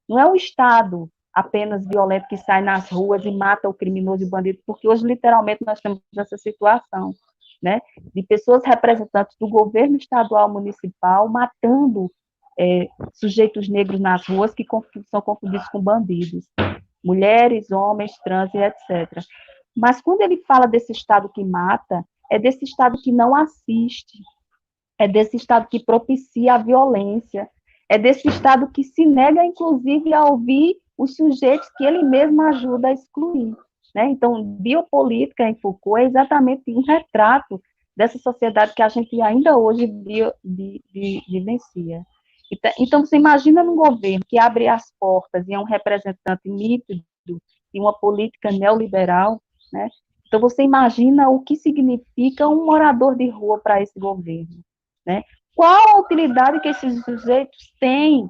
não é um Estado apenas violento que sai nas ruas e mata o criminoso e o bandido, porque hoje, literalmente, nós temos essa situação, né, de pessoas representantes do governo estadual municipal matando sujeitos negros nas ruas que são confundidos com bandidos, mulheres, homens, trans e etc. Mas quando ele fala desse Estado que mata, é desse Estado que não assiste, é desse Estado que propicia a violência, é desse Estado que se nega, inclusive, a ouvir os sujeitos que ele mesmo ajuda a excluir, né? Então, biopolítica em Foucault é exatamente um retrato dessa sociedade que a gente ainda hoje vivencia. Então, você imagina num governo que abre as portas e é um representante nítido de uma política neoliberal, né? Então, você imagina o que significa um morador de rua para esse governo, né? Qual a utilidade que esses sujeitos têm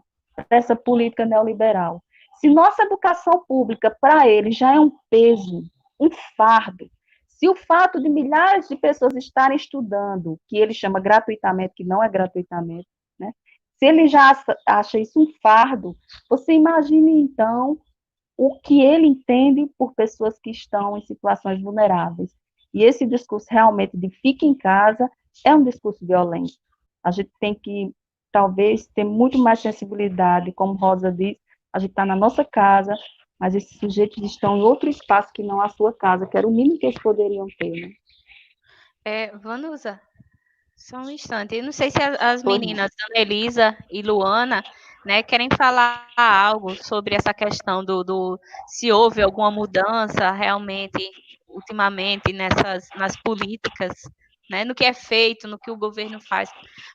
dessa política neoliberal? Se nossa educação pública, para eles, já é um peso, um fardo, se o fato de milhares de pessoas estarem estudando, que ele chama gratuitamente, que não é gratuitamente, né? Se ele já acha isso um fardo, você imagine, então, o que ele entende por pessoas que estão em situações vulneráveis. E esse discurso realmente de fique em casa é um discurso violento. A gente tem que, talvez, ter muito mais sensibilidade, como Rosa diz, a gente está na nossa casa, mas esses sujeitos estão em outro espaço que não a sua casa, que era o mínimo que eles poderiam ter, né? Vanusa, só um instante. Eu não sei se as meninas, Ana Elisa e Luana, né, querem falar algo sobre essa questão se houve alguma mudança realmente, ultimamente, nas políticas, né, no que é feito, no que o governo faz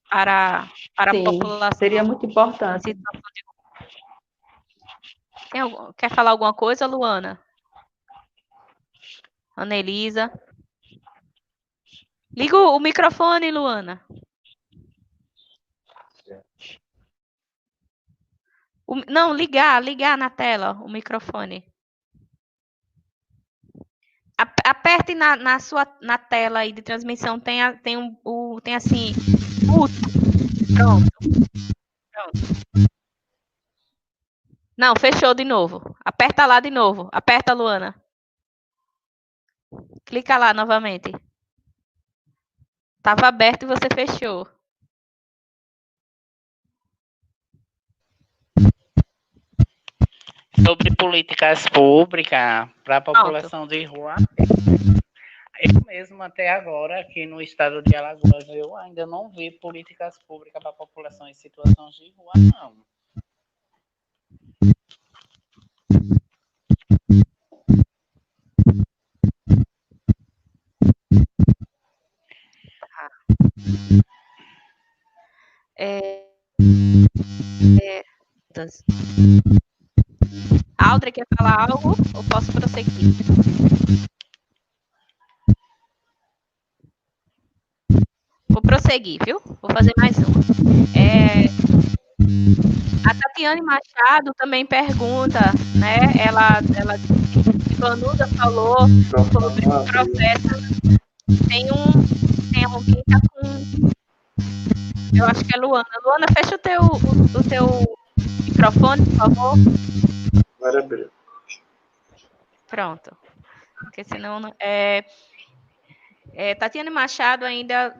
para a população. Seria muito importante. Quer falar alguma coisa, Luana? Ana Elisa? Liga o microfone, Luana. Não, ligar na tela o microfone. Aperte na tela aí de transmissão, tem assim, Pronto. Não, fechou de novo. Aperta lá de novo. Aperta, Luana. Clica lá novamente. Estava aberto e você fechou. Sobre políticas públicas para a população de rua. Eu mesmo, até agora, aqui no estado de Alagoas, eu ainda não vi políticas públicas para a população em situações de rua, não. Aldre, quer falar algo? Ou posso prosseguir? Vou prosseguir, viu? Vou fazer mais uma. A Tatiane Machado também pergunta, né? Ela Vanusa falou sobre o processo. Tem um quem tá com. Eu acho que é Luana. Luana, fecha o teu microfone, por favor. Maravilha. Pronto. Porque senão. Tatiana Machado ainda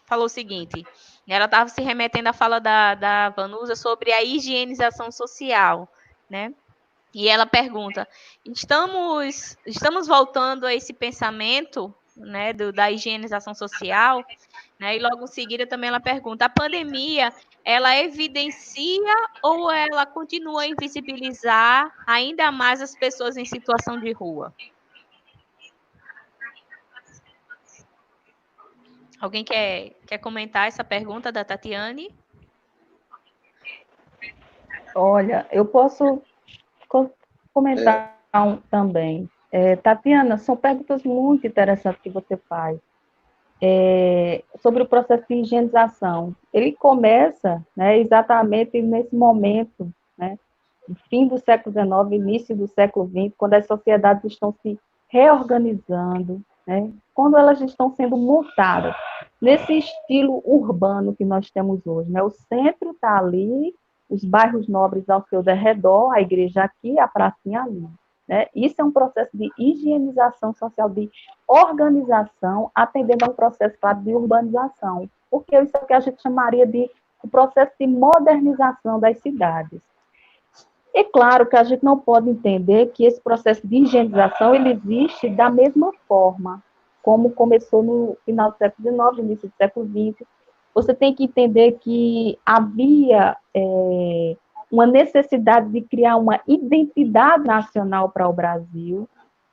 falou o seguinte. Ela estava se remetendo à fala da Vanusa sobre a higienização social, né? E ela pergunta: estamos voltando a esse pensamento, né, da higienização social, né? E logo em seguida também ela pergunta: a pandemia, ela evidencia ou ela continua a invisibilizar ainda mais as pessoas em situação de rua? Alguém quer comentar essa pergunta da Tatiane? Olha, eu posso comentar também. Tatiana, são perguntas muito interessantes que você faz. Sobre o processo de higienização. Ele começa, né, exatamente nesse momento, né, fim do século XIX, início do século XX, quando as sociedades estão se reorganizando, né, quando elas estão sendo montadas nesse estilo urbano que nós temos hoje. Né, o centro está ali, os bairros nobres ao seu redor, a igreja aqui, a pracinha ali. Né? Isso é um processo de higienização social, de organização, atendendo a um processo, claro, de urbanização, porque isso é o que a gente chamaria de um processo de modernização das cidades. É claro que a gente não pode entender que esse processo de higienização ele existe da mesma forma, como começou no final do século XIX, início do século XX. Você tem que entender que havia uma necessidade de criar uma identidade nacional para o Brasil.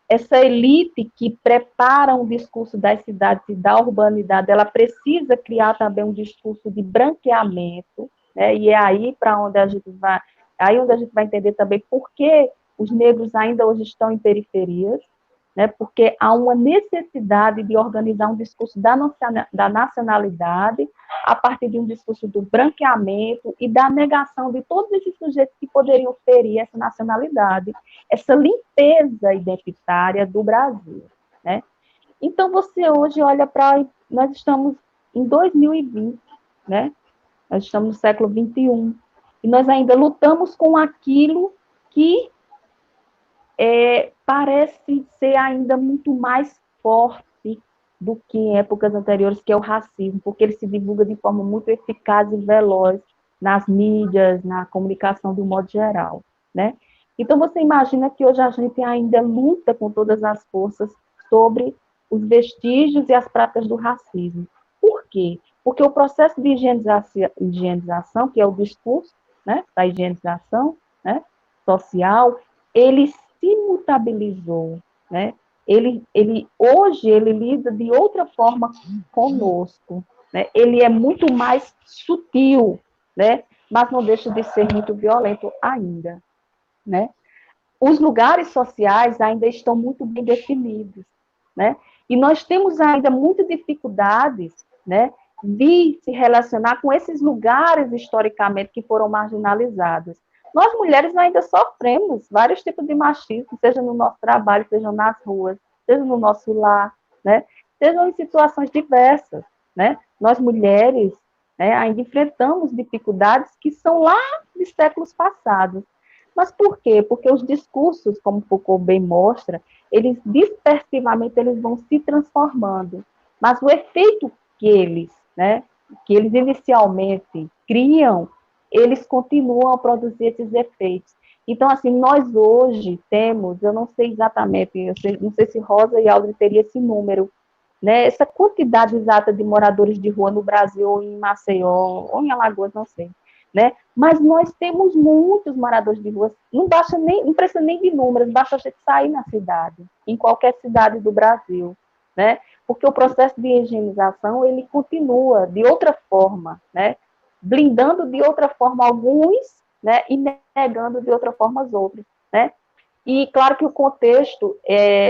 Essa elite que prepara um discurso das cidades e da urbanidade, ela precisa criar também um discurso de branqueamento, né? E é aí para onde a gente vai, aí onde a gente vai entender também por que os negros ainda hoje estão em periferias, né? Porque há uma necessidade de organizar um discurso da nacionalidade a partir de um discurso do branqueamento e da negação de todos esses sujeitos que poderiam ferir essa nacionalidade, essa limpeza identitária do Brasil, né? Então, você hoje olha para... Nós estamos em 2020, né? Nós estamos no século XXI, e nós ainda lutamos com aquilo que parece ser ainda muito mais forte do que em épocas anteriores, que é o racismo, porque ele se divulga de forma muito eficaz e veloz nas mídias, na comunicação de um modo geral, né? Então, você imagina que hoje a gente ainda luta com todas as forças sobre os vestígios e as práticas do racismo. Por quê? Porque o processo de higienização, que é o discurso, né, da higienização, né, social, ele se mutabilizou, né? Hoje ele lida de outra forma conosco, né? Ele é muito mais sutil, né? Mas não deixa de ser muito violento ainda, né? Os lugares sociais ainda estão muito bem definidos, né? E nós temos ainda muitas dificuldades, né, de se relacionar com esses lugares historicamente que foram marginalizados. Nós, mulheres, ainda sofremos vários tipos de machismo, seja no nosso trabalho, seja nas ruas, seja no nosso lar, né? Sejam em situações diversas, né? Nós, mulheres, né, ainda enfrentamos dificuldades que são lá de séculos passados. Mas por quê? Porque os discursos, como Foucault bem mostra, eles dispersivamente eles vão se transformando. Mas o efeito que eles inicialmente criam, eles continuam a produzir esses efeitos. Então, assim, nós hoje temos, eu não sei exatamente, não sei se Rosa e Aldrin teria esse número, né, essa quantidade exata de moradores de rua no Brasil, ou em Maceió, ou em Alagoas, não sei, né, mas nós temos muitos moradores de rua, não precisa nem de números, basta a gente sair na cidade, em qualquer cidade do Brasil, né, porque o processo de higienização, ele continua de outra forma, né, blindando de outra forma alguns, né, e negando de outra forma os outros, né. E claro que o contexto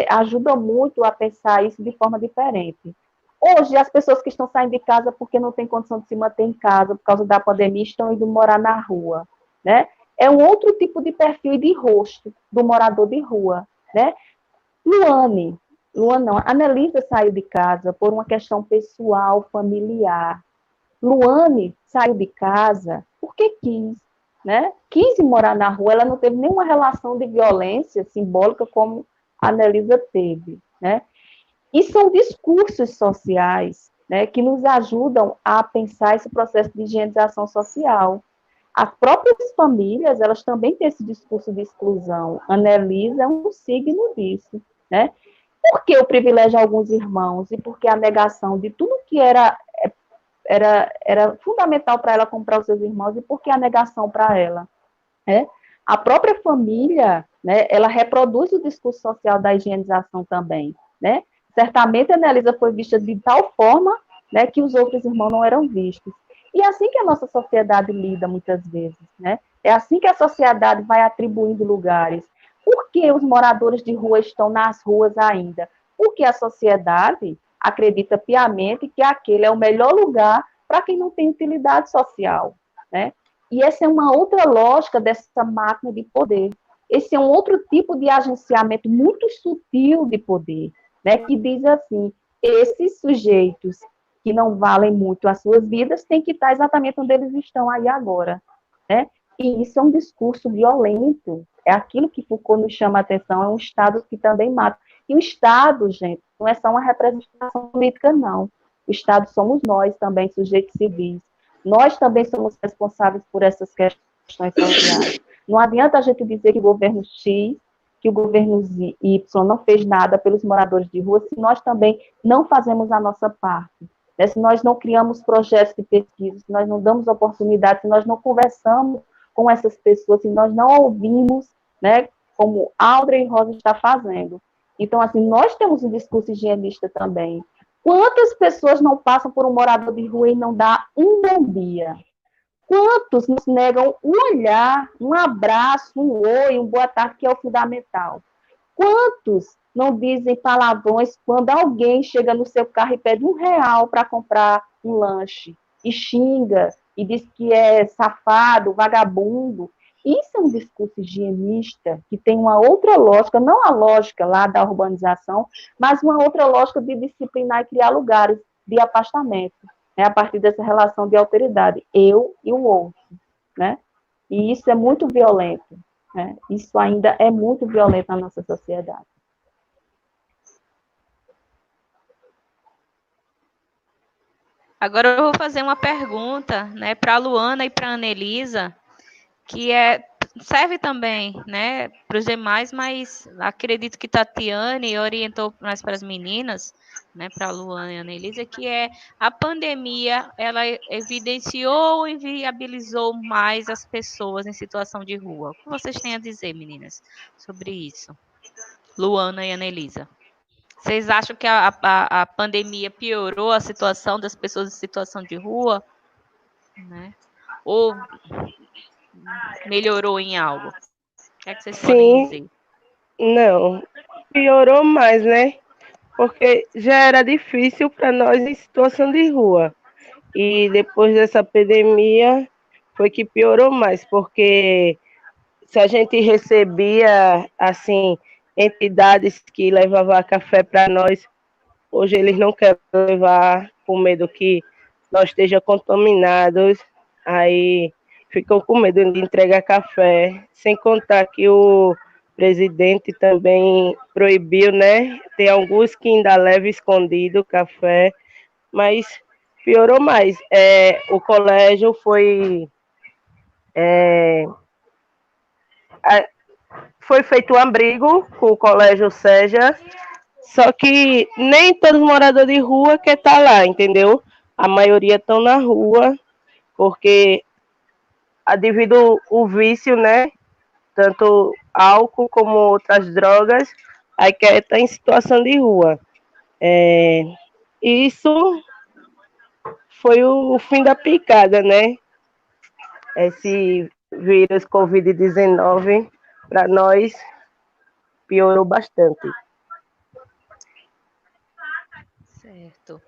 ajuda muito a pensar isso de forma diferente. Hoje, as pessoas que estão saindo de casa porque não têm condição de se manter em casa por causa da pandemia estão indo morar na rua, né? é um outro tipo de perfil e de rosto do morador de rua, né? Luane não, Anelisa saiu de casa por uma questão pessoal, familiar. Luane saiu de casa porque quis, né? Quis ir morar na rua, ela não teve nenhuma relação de violência simbólica como a Anelisa teve, né? E são discursos sociais, né, que nos ajudam a pensar esse processo de higienização social. As próprias famílias, elas também têm esse discurso de exclusão. Anelisa é um signo disso, né? Por que o privilégio a alguns irmãos e por que a negação de tudo que era fundamental para ela comprar os seus irmãos e por que a negação para ela, né? A própria família, né, ela reproduz o discurso social da higienização também, né? Certamente a Anelisa foi vista de tal forma, né, que os outros irmãos não eram vistos. E é assim que a nossa sociedade lida muitas vezes, né? É assim que a sociedade vai atribuindo lugares. Por que os moradores de rua estão nas ruas ainda? Porque a sociedade acredita piamente que aquele é o melhor lugar para quem não tem utilidade social, né? E essa é uma outra lógica dessa máquina de poder. Esse é um outro tipo de agenciamento muito sutil de poder, né, que diz assim, esses sujeitos que não valem muito as suas vidas têm que estar exatamente onde eles estão aí agora, né? E isso é um discurso violento, é aquilo que Foucault nos chama a atenção, é um Estado que também mata. E o Estado, gente, não é só uma representação política, não. O Estado somos nós também, sujeitos civis. Nós também somos responsáveis por essas questões sociais. Não adianta a gente dizer que o governo X, que o governo Y não fez nada pelos moradores de rua, se nós também não fazemos a nossa parte, né? Se nós não criamos projetos de pesquisa, se nós não damos oportunidades, se nós não conversamos com essas pessoas, se nós não ouvimos, né, como Aldre e Rosa está fazendo. Então, assim, nós temos um discurso higienista também. Quantas pessoas não passam por um morador de rua e não dá um bom dia? Quantos nos negam um olhar, um abraço, um oi, um boa tarde, que é o fundamental? Quantos não dizem palavrões quando alguém chega no seu carro e pede R$ 1 para comprar um lanche, e xinga, e diz que é safado, vagabundo? Isso é um discurso higienista que tem uma outra lógica, não a lógica lá da urbanização, mas uma outra lógica de disciplinar e criar lugares de afastamento, né, a partir dessa relação de alteridade, eu e o outro, né? E isso é muito violento, né? Isso ainda é muito violento na nossa sociedade. Agora eu vou fazer uma pergunta, né, para a Luana e para a Anelisa, que serve também, né, para os demais, mas acredito que Tatiane orientou mais para as meninas, né, para a Luana e a Anelisa, que a pandemia, ela evidenciou ou inviabilizou mais as pessoas em situação de rua. O que vocês têm a dizer, meninas, sobre isso? Luana e Anelisa. Vocês acham que a pandemia piorou a situação das pessoas em situação de rua, né? Ou melhorou em algo? O que é que vocês podem dizer? Não, piorou mais, né? Porque já era difícil para nós em situação de rua. E depois dessa pandemia foi que piorou mais, porque se a gente recebia, assim, entidades que levavam café para nós, hoje eles não querem levar por medo que nós esteja contaminados, aí ficam com medo de entregar café, sem contar que o presidente também proibiu, né? Tem alguns que ainda levam escondido café, mas piorou mais. O colégio foi feito um abrigo com o colégio Seja, só que nem todos os moradores de rua quer estar lá, entendeu? A maioria estão na rua, porque devido o vício, né? Tanto álcool como outras drogas, aí quer estar em situação de rua. Isso foi o fim da picada, né? Esse vírus Covid-19, para nós, piorou bastante. Certo.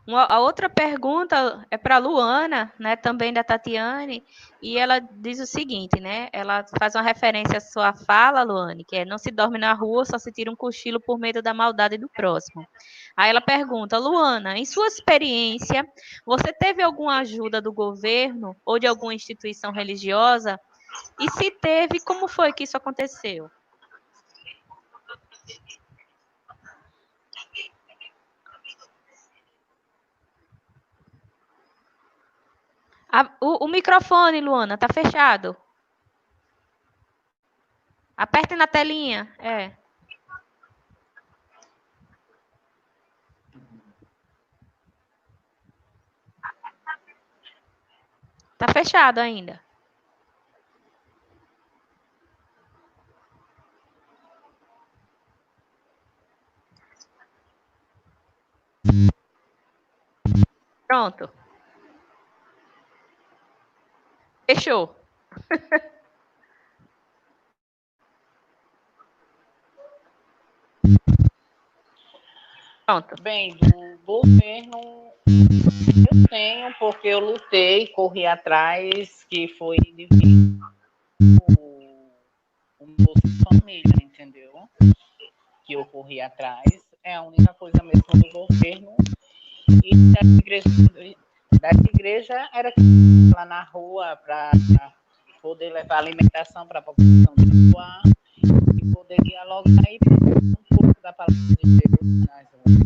A outra pergunta é para a Luana, né, também da Tatiane, e ela diz o seguinte, né? Ela faz uma referência à sua fala, Luane, que é: não se dorme na rua, só se tira um cochilo por medo da maldade do próximo. Aí ela pergunta: Luana, em sua experiência, você teve alguma ajuda do governo ou de alguma instituição religiosa? E se teve, como foi que isso aconteceu? O microfone, Luana, tá fechado. Aperte na telinha. Tá fechado ainda. Pronto. Fechou. Pronto. Bem, do governo eu tenho, porque eu lutei, corri atrás, que foi dividir o Bolsa Família, entendeu? Que eu corri atrás, é a única coisa mesmo do governo. E da igreja era que lá na rua para poder levar alimentação para a população de rua e poder dialogar e um pouco da palavra de Deus nas ruas.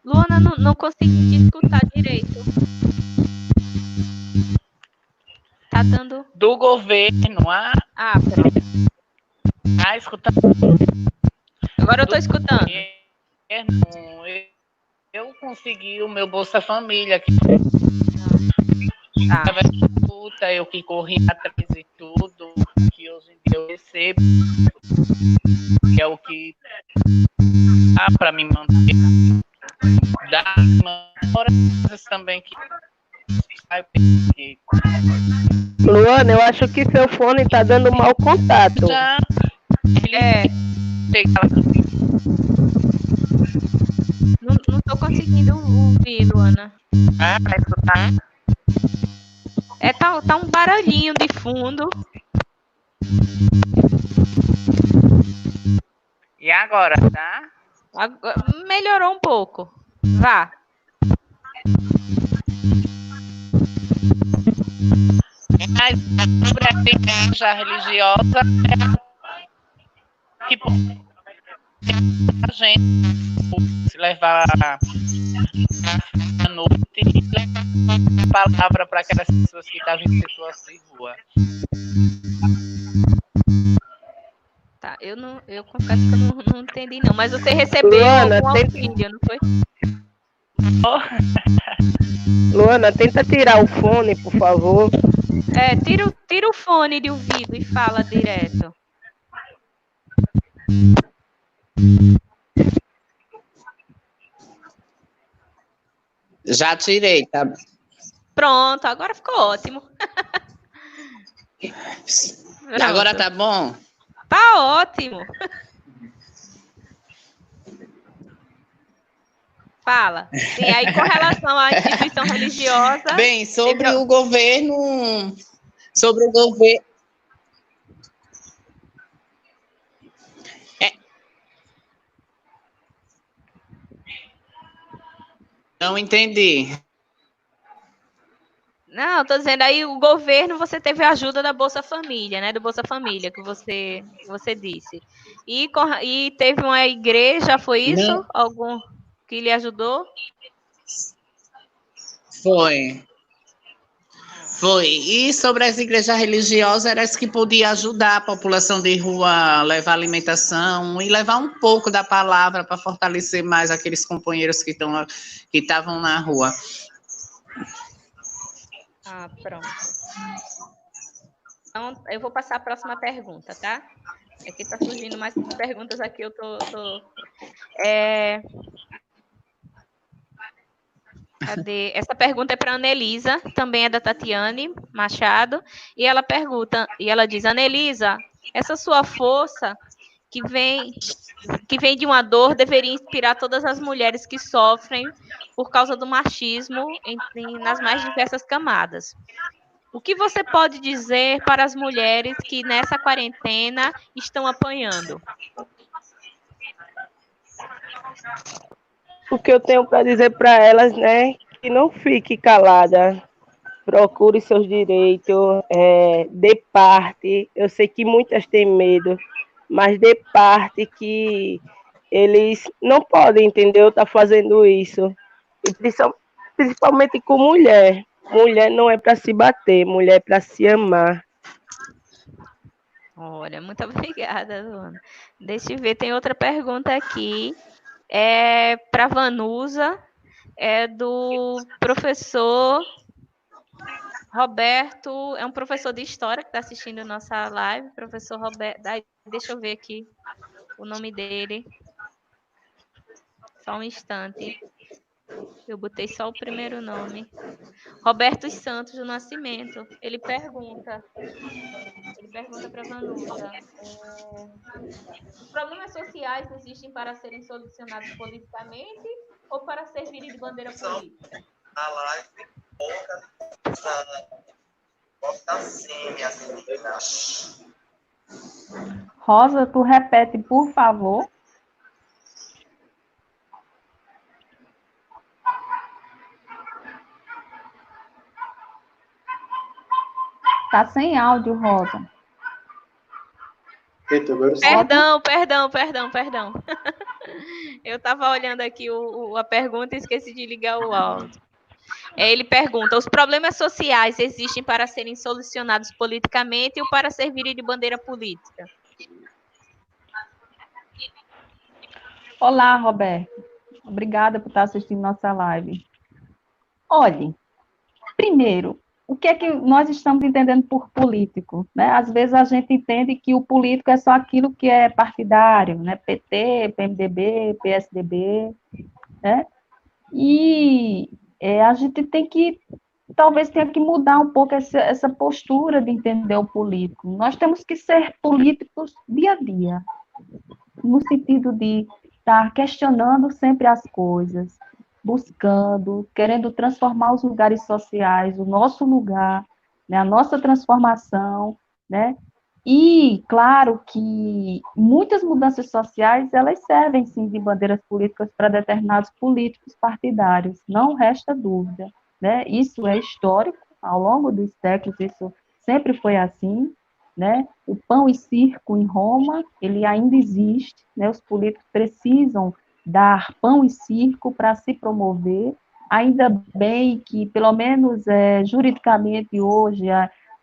Luana, não consegui te escutar direito. Tá dando... Do governo, pronto. Escutando. Agora eu tô escutando. Eu consegui o meu Bolsa Família, que eu que corri atrás de tudo, que hoje em dia eu recebo, que é o que dá para me manter. Dá coisas também que... Luana, eu acho que seu fone tá dando mau contato. Não tô conseguindo ouvir, Luana. Vai escutar? Tá um barulhinho de fundo. E agora, tá? Melhorou um pouco. Vá. Mas sobre a igreja religiosa, que a gente se levar à noite e levar a palavra para aquelas pessoas que estavam em situação de rua. Tá, eu confesso que eu não entendi não, mas você recebeu Luana, algum auxílio, não foi? Luana, tenta tirar o fone, por favor. Tira o fone de ouvido e fala direto. Já tirei, tá? Pronto, agora ficou ótimo. Agora tá bom? Tá ótimo. Fala. E aí, com relação à instituição religiosa... Bem, sobre o governo... Não entendi. Não, tô dizendo aí, o governo, você teve a ajuda da Bolsa Família, né? Do Bolsa Família, que você disse. E teve uma igreja, foi isso? Não. Algum que lhe ajudou? Foi. E sobre as igrejas religiosas, eram as que podiam ajudar a população de rua a levar alimentação e levar um pouco da palavra para fortalecer mais aqueles companheiros que estavam na rua. Pronto. Então, eu vou passar a próxima pergunta, tá? É que tá surgindo mais perguntas aqui, eu tô... Cadê? Essa pergunta é para a Anelisa, também é da Tatiane Machado, e ela diz: Anelisa, essa sua força que vem de uma dor deveria inspirar todas as mulheres que sofrem por causa do machismo nas mais diversas camadas. O que você pode dizer para as mulheres que nessa quarentena estão apanhando? O que eu tenho para dizer para elas, né, que não fique calada, procure seus direitos, dê parte. Eu sei que muitas têm medo, mas dê parte que eles não podem, entendeu? Tá fazendo isso. E principalmente com mulher. Mulher não é para se bater, mulher é para se amar. Olha, muito obrigada, Luana. Deixa eu ver, tem outra pergunta aqui. É para Vanusa, é do professor Roberto, é um professor de história que está assistindo a nossa live, professor Roberto. Deixa eu ver aqui o nome dele. Só um instante. Eu botei só o primeiro nome. Roberto Santos do Nascimento. Ele pergunta para Vanusa: os problemas sociais existem para serem solucionados politicamente ou para servirem de bandeira política? A live bota sim, minhas meninas. Rosa, tu repete, por favor. Tá sem áudio, Rosa. Perdão. Eu estava olhando aqui a pergunta e esqueci de ligar o áudio. Ele pergunta: os problemas sociais existem para serem solucionados politicamente ou para servirem de bandeira política? Olá, Roberto. Obrigada por estar assistindo nossa live. Olhe, primeiro, o que é que nós estamos entendendo por político? Né? Às vezes a gente entende que o político é só aquilo que é partidário, né? PT, PMDB, PSDB, né? E a gente talvez tenha que mudar um pouco essa postura de entender o político. Nós temos que ser políticos dia a dia, no sentido de estar questionando sempre as coisas, buscando, querendo transformar os lugares sociais, o nosso lugar, né, a nossa transformação, né? E, claro, que muitas mudanças sociais, elas servem, sim, de bandeiras políticas para determinados políticos partidários, não resta dúvida, né? Isso é histórico, ao longo dos séculos, isso sempre foi assim, né? O pão e circo em Roma, ele ainda existe, né? Os políticos precisam dar pão e circo para se promover, ainda bem que, pelo menos juridicamente hoje,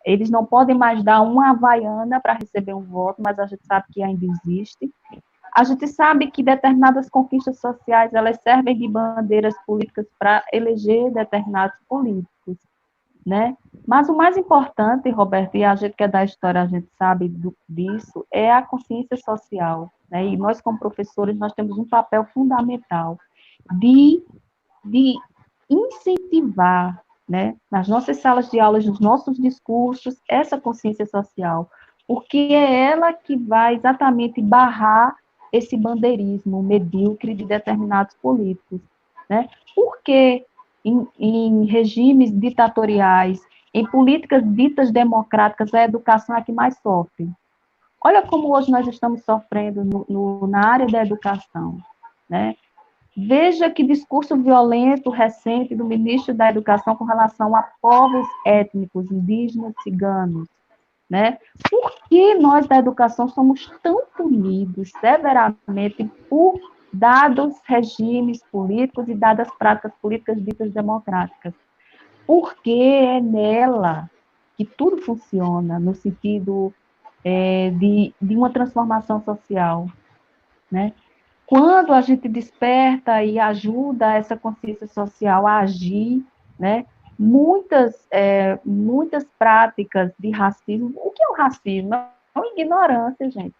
eles não podem mais dar uma havaiana para receber um voto, mas a gente sabe que ainda existe. A gente sabe que determinadas conquistas sociais, elas servem de bandeiras políticas para eleger determinados políticos, né? Mas o mais importante, Roberto, e a gente que é da história, a gente sabe disso, é a consciência social, né? E nós, como professores, nós temos um papel fundamental de incentivar, né, nas nossas salas de aulas, nos nossos discursos, essa consciência social, porque é ela que vai exatamente barrar esse bandeirismo medíocre de determinados políticos, né? Porque em regimes ditatoriais, em políticas ditas democráticas, a educação é a que mais sofre. Olha como hoje nós estamos sofrendo na área da educação, né? Veja que discurso violento recente do ministro da Educação com relação a povos étnicos, indígenas, ciganos, né? Por que nós da educação somos tão punidos severamente por dados regimes políticos e dadas práticas políticas ditas democráticas? Porque é nela que tudo funciona, no sentido de uma transformação social, né? Quando a gente desperta e ajuda essa consciência social a agir, né, muitas práticas de racismo. O que é o racismo? É uma ignorância, gente.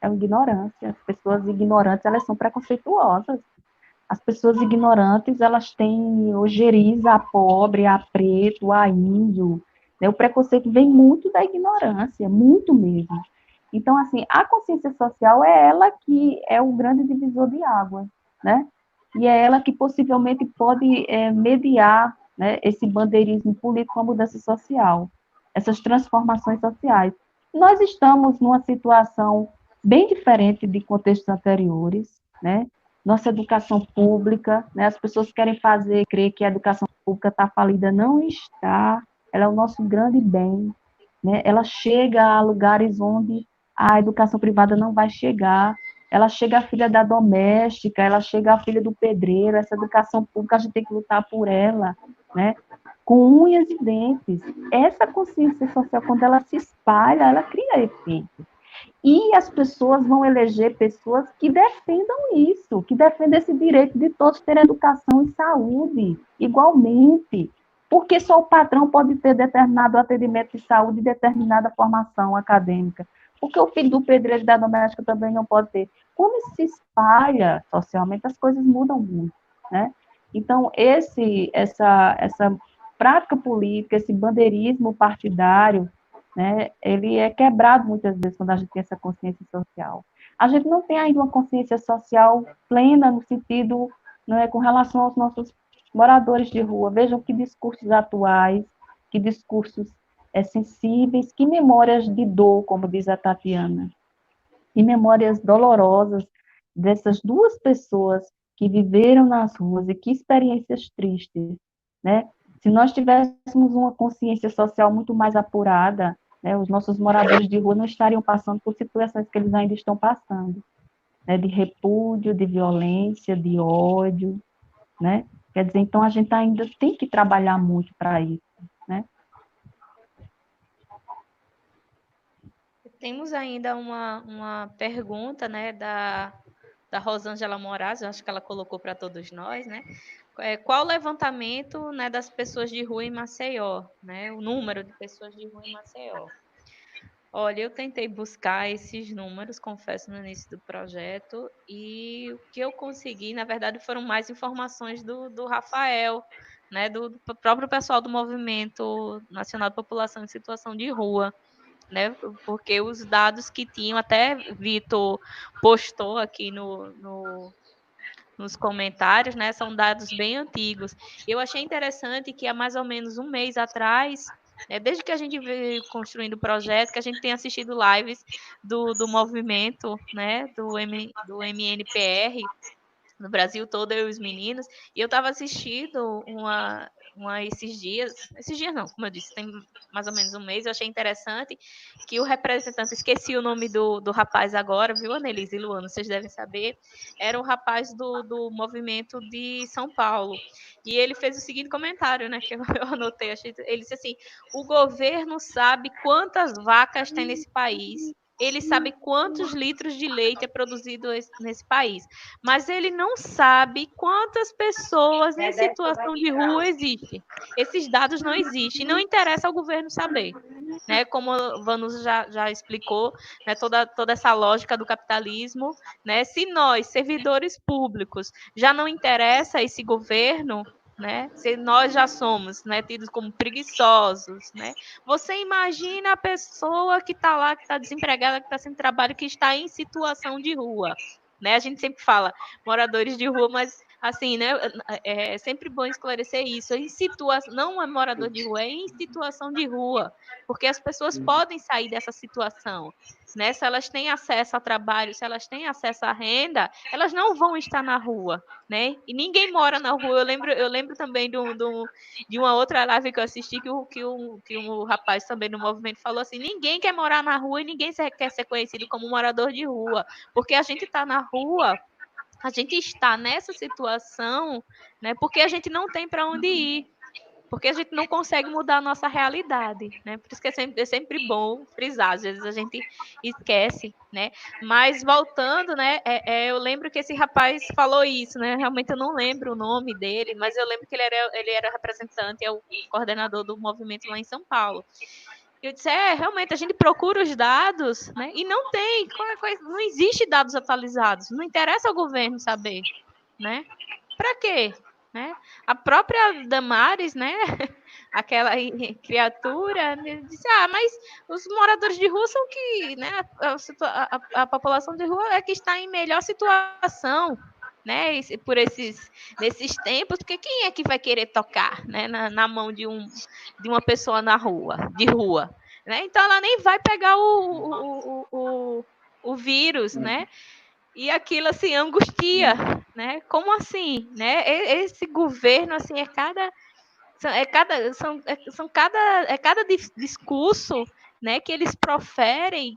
É uma ignorância. As pessoas ignorantes, elas são preconceituosas. As pessoas ignorantes, elas têm ojeriza a pobre, a preto, a índio. Né? O preconceito vem muito da ignorância, muito mesmo. Então, assim, a consciência social é ela que é o grande divisor de águas, né? E é ela que possivelmente pode mediar, né, esse bandeirismo político com a mudança social, essas transformações sociais. Nós estamos numa situação bem diferente de contextos anteriores, né? Nossa educação pública, né? As pessoas querem crer que a educação pública está falida, não está, ela é o nosso grande bem, né? Ela chega a lugares onde a educação privada não vai chegar, ela chega a filha da doméstica, ela chega a filha do pedreiro, essa educação pública a gente tem que lutar por ela, né? Com unhas e dentes. Essa consciência social, quando ela se espalha, ela cria efeito. E as pessoas vão eleger pessoas que defendam isso, que defendam esse direito de todos terem educação e saúde, igualmente. Porque só o patrão pode ter determinado atendimento de saúde e determinada formação acadêmica. Porque o filho do pedreiro e da doméstica também não pode ter. Quando se espalha socialmente, as coisas mudam muito, né? Então, essa prática política, esse bandeirismo partidário, né, ele é quebrado muitas vezes quando a gente tem essa consciência social. A gente não tem ainda uma consciência social plena no sentido, né, com relação aos nossos moradores de rua. Vejam que discursos atuais, que discursos sensíveis, que memórias de dor, como diz a Tatiana, e memórias dolorosas dessas duas pessoas que viveram nas ruas e que experiências tristes, né? Se nós tivéssemos uma consciência social muito mais apurada, né, os nossos moradores de rua não estariam passando por situações que eles ainda estão passando, né, de repúdio, de violência, de ódio, né? Quer dizer, então a gente ainda tem que trabalhar muito para isso, né? Temos ainda uma pergunta, né, da Rosângela Moraes, eu acho que ela colocou para todos nós, né? Qual o levantamento, né, das pessoas de rua em Maceió, né? O número de pessoas de rua em Maceió. Olha, eu tentei buscar esses números, confesso, no início do projeto, e o que eu consegui, na verdade, foram mais informações do Rafael, né, do próprio pessoal do Movimento Nacional de População em Situação de Rua, né, porque os dados que tinham, até Vitor postou aqui nos comentários, né, são dados bem antigos. Eu achei interessante que há mais ou menos um mês atrás, desde que a gente veio construindo o projeto, que a gente tem assistido lives do movimento, né, do MNPR, no Brasil todo, eu e os meninos, e eu estava assistindo esses dias não, como eu disse, tem mais ou menos um mês, eu achei interessante que o representante, esqueci o nome do rapaz agora, viu, Annelise e Luana, vocês devem saber, era um rapaz do movimento de São Paulo, e ele fez o seguinte comentário, né, que eu anotei, ele disse assim, o governo sabe quantas vacas tem nesse país, ele sabe quantos litros de leite é produzido nesse país, mas ele não sabe quantas pessoas em situação de rua existem. Esses dados não existem, não interessa ao governo saber. Né, como o Vanusa já explicou, né, toda essa lógica do capitalismo, né, se nós, servidores públicos, já não interessa esse governo, né, se nós já somos, né, tidos como preguiçosos, né, você imagina a pessoa que está lá, que está desempregada, que está sem trabalho, que está em situação de rua, né, a gente sempre fala moradores de rua, mas assim, né, é sempre bom esclarecer isso, não é morador de rua, é em situação de rua, porque as pessoas podem sair dessa situação, né? Se elas têm acesso a trabalho, se elas têm acesso à renda, elas não vão estar na rua, né? E ninguém mora na rua. Eu lembro também de uma outra live que eu assisti que um rapaz também do movimento falou assim: ninguém quer morar na rua e ninguém quer ser conhecido como morador de rua, porque a gente está na rua. A gente está nessa situação, né? Porque a gente não tem para onde ir, porque a gente não consegue mudar a nossa realidade, né? Por isso que é sempre bom frisar, às vezes a gente esquece, né? Mas voltando, né? Eu lembro que esse rapaz falou isso, né? Realmente eu não lembro o nome dele, mas eu lembro que ele era representante, é o coordenador do movimento lá em São Paulo. Eu disse, realmente, a gente procura os dados, né? E não tem, não existe dados atualizados. Não interessa ao governo saber, né? Para quê? né? A própria Damares, né? Aquela criatura, né, disse, mas os moradores de rua são que, né? A população de rua é que está em melhor situação, né? Nesses tempos, porque quem é que vai querer tocar, né? Na mão de uma pessoa de rua, né? Então ela nem vai pegar o vírus, né? E aquilo assim angustia, né? Como assim, né? Esse governo assim é cada discurso, né, que eles proferem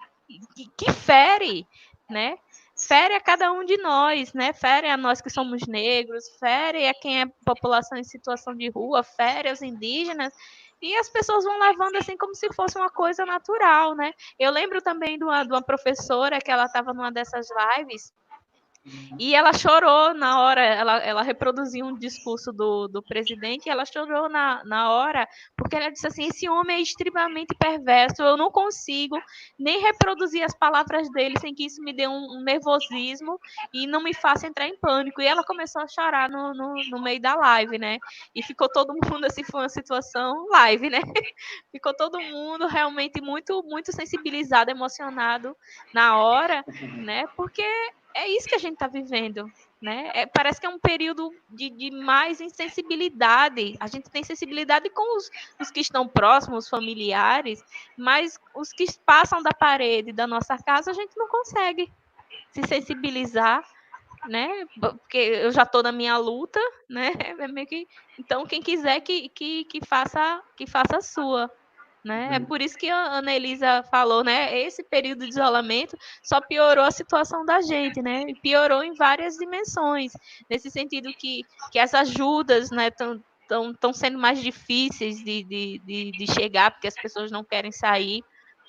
que fere, né? Fere a cada um de nós, né? Fere a nós que somos negros, fere a quem é população em situação de rua, fere aos indígenas. E as pessoas vão levando assim como se fosse uma coisa natural, né? Eu lembro também de uma professora que ela estava numa dessas lives e ela chorou na hora, ela reproduziu um discurso do presidente e ela chorou na hora, porque ela disse assim, esse homem é extremamente perverso, eu não consigo nem reproduzir as palavras dele sem que isso me dê um nervosismo e não me faça entrar em pânico. E ela começou a chorar no meio da live, né? E ficou todo mundo, assim, foi uma situação live, né? Ficou todo mundo realmente muito, muito sensibilizado, emocionado na hora, né? Porque é isso que a gente está vivendo, né? Parece que é um período de mais insensibilidade. A gente tem sensibilidade com os que estão próximos, os familiares, mas os que passam da parede da nossa casa, a gente não consegue se sensibilizar, né? Porque eu já estou na minha luta, né? É meio que... Então, quem quiser que faça a sua. Né? É por isso que a Ana Elisa falou, né? Esse período de isolamento só piorou a situação da gente, né? E piorou em várias dimensões, nesse sentido que as ajudas, né, estão sendo mais difíceis de chegar, porque as pessoas não querem sair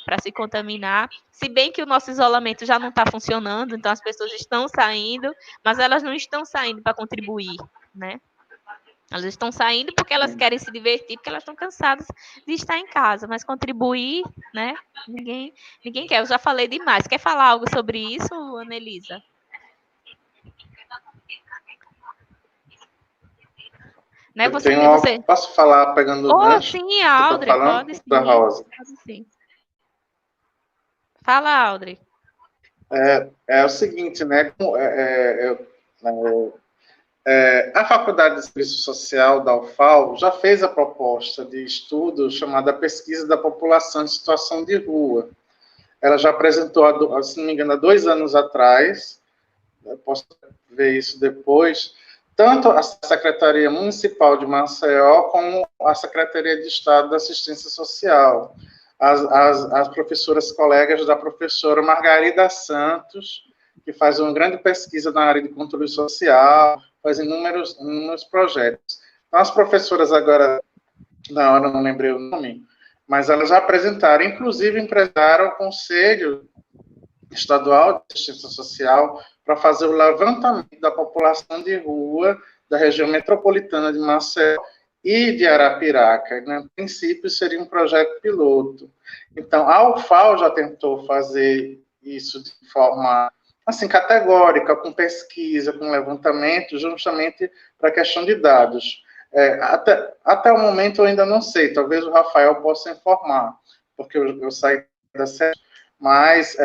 para se contaminar. Se bem que o nosso isolamento já não está funcionando, então as pessoas estão saindo, mas elas não estão saindo para contribuir, né? Elas estão saindo porque elas querem se divertir, porque elas estão cansadas de estar em casa, mas contribuir, né? Ninguém quer. Eu já falei demais. Quer falar algo sobre isso, Anelisa? Né? Posso falar pegando o gancho? Sim, Audrey, pode sim. Da Rosa. Pode sim. Fala, Audrey. É o seguinte, né? A Faculdade de Serviço Social da UFAL já fez a proposta de estudo chamada Pesquisa da População em Situação de Rua. Ela já apresentou, se não me engano, há 2 anos atrás, eu posso ver isso depois, tanto a Secretaria Municipal de Maceió como a Secretaria de Estado da Assistência Social. As professoras colegas da professora Margarida Santos, que faz uma grande pesquisa na área de controle social, faz inúmeros projetos. Então, as professoras agora, na hora não lembrei o nome, mas elas já apresentaram, inclusive empregaram o Conselho Estadual de Assistência Social para fazer o levantamento da população de rua da região metropolitana de Maceió e de Arapiraca. Né? No princípio, seria um projeto piloto. Então, a UFAL já tentou fazer isso de forma assim, categórica, com pesquisa, com levantamento, justamente para a questão de dados. Até o momento eu ainda não sei, talvez o Rafael possa informar, porque eu saí da sede, mas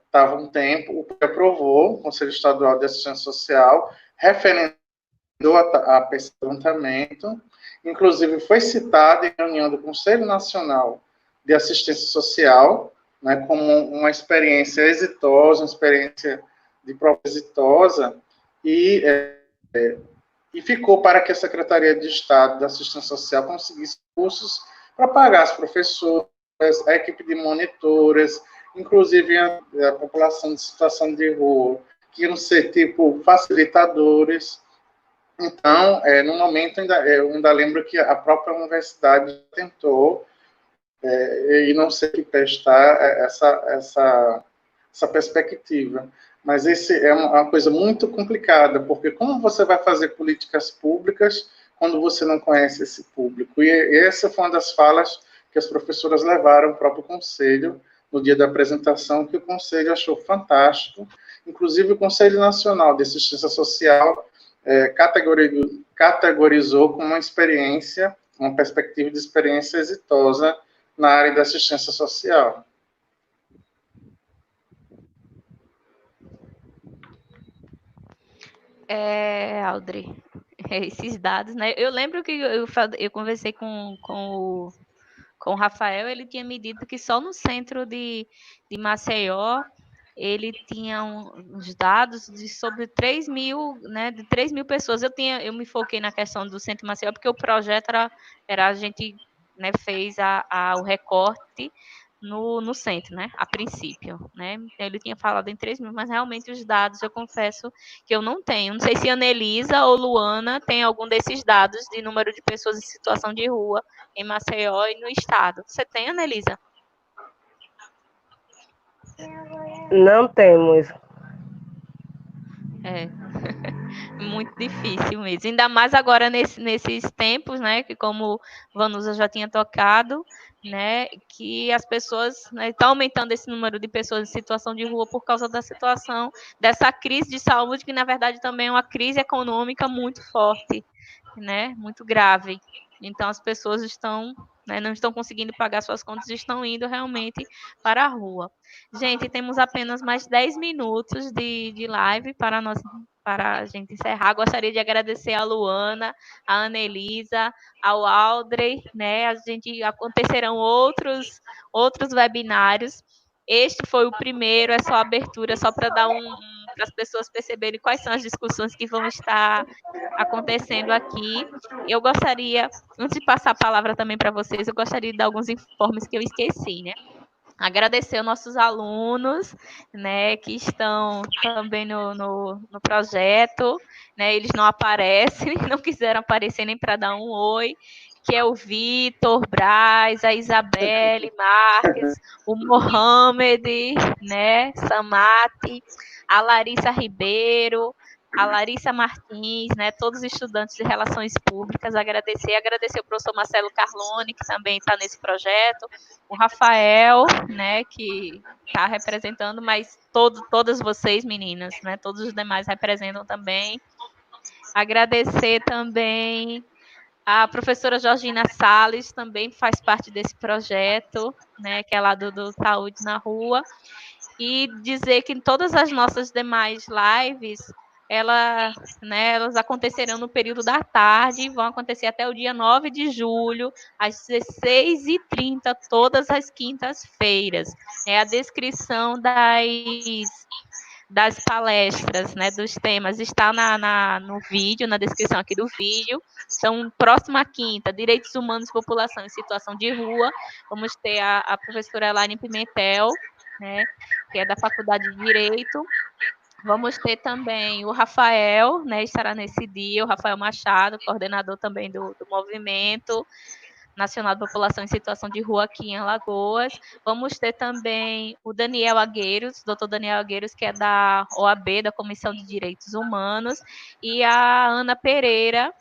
estava um tempo, o que aprovou, o Conselho Estadual de Assistência Social, referendou a levantamento, inclusive foi citado em reunião do Conselho Nacional de Assistência Social, né, como uma experiência exitosa, uma experiência de prova exitosa, e ficou para que a Secretaria de Estado da Assistência Social conseguisse cursos para pagar as professoras, a equipe de monitoras, inclusive a população de situação de rua, que iam ser tipo facilitadores. Então, no momento, eu ainda lembro que a própria universidade tentou, e não sei que prestar essa perspectiva. Mas esse é uma coisa muito complicada, porque como você vai fazer políticas públicas quando você não conhece esse público? E essa foi uma das falas que as professoras levaram ao próprio Conselho no dia da apresentação, que o Conselho achou fantástico. Inclusive, o Conselho Nacional de Assistência Social categorizou como uma experiência, uma perspectiva de experiência exitosa na área da assistência social. Audrey, esses dados, né? Eu lembro que eu conversei com o Rafael, ele tinha me dito que só no centro de Maceió ele tinha uns dados sobre 3 mil, né, de 3 mil pessoas. Eu me foquei na questão do centro de Maceió, porque o projeto era a gente, né, fez o recorte no centro, né, a princípio, né. Ele tinha falado em 3 mil, mas realmente os dados eu confesso que eu não tenho. Não sei se a Anelisa ou Luana tem algum desses dados de número de pessoas em situação de rua em Maceió e no estado. Você tem, Anelisa? Não temos. Muito difícil mesmo. Ainda mais agora nesses tempos, né? Que como Vanusa já tinha tocado, né? Que as pessoas estão aumentando esse número de pessoas em situação de rua por causa da situação dessa crise de saúde, que na verdade também é uma crise econômica muito forte, né? Muito grave. Então as pessoas estão, né, não estão conseguindo pagar suas contas e estão indo realmente para a rua. Gente, temos apenas mais 10 minutos de live para a gente encerrar. Gostaria de agradecer a Luana, a Anelisa, ao Audrey, né? Acontecerão outros webinários. Este foi o primeiro, é só abertura, só para dar para as pessoas perceberem quais são as discussões que vão estar acontecendo aqui. Eu gostaria, antes de passar a palavra também para vocês, eu gostaria de dar alguns informes que eu esqueci, né? Agradecer aos nossos alunos, né, que estão também no projeto, né, eles não aparecem, não quiseram aparecer nem para dar um oi, que é o Vitor Braz, a Isabelle Marques, o Mohamed, né, Samati, a Larissa Ribeiro, a Larissa Martins, né, todos os estudantes de Relações Públicas, agradecer o professor Marcelo Carlone, que também está nesse projeto, o Rafael, né, que está representando, mas todas vocês, meninas, né, todos os demais representam também. Agradecer também a professora Georgina Salles, também faz parte desse projeto, né, que é lá do Saúde na Rua, e dizer que todas as nossas demais lives, elas acontecerão no período da tarde, vão acontecer até o dia 9 de julho, às 16h30, todas as quintas-feiras. A descrição das palestras, né, dos temas, está no vídeo, na descrição aqui do vídeo. Então, próxima quinta, Direitos Humanos e População em Situação de Rua, vamos ter a professora Elaine Pimentel, né, que é da Faculdade de Direito. Vamos ter também o Rafael, né, estará nesse dia, o Rafael Machado, coordenador também do Movimento Nacional de População em Situação de Rua aqui em Alagoas. Vamos ter também o Daniel Agueiros, doutor Daniel Agueiros, que é da OAB, da Comissão de Direitos Humanos, e a Ana Pereira,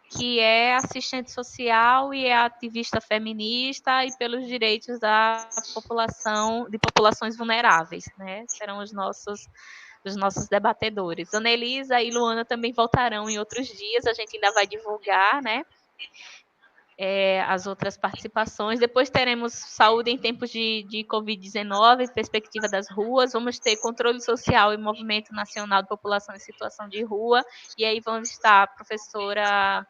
que é assistente social e é ativista feminista e pelos direitos da população, de populações vulneráveis, né? Serão os nossos debatedores. Ana Elisa e Luana também voltarão em outros dias, a gente ainda vai divulgar, né? As outras participações. Depois teremos saúde em tempos de Covid-19, perspectiva das ruas. Vamos ter controle social e movimento nacional de população em situação de rua. E aí vão estar a professora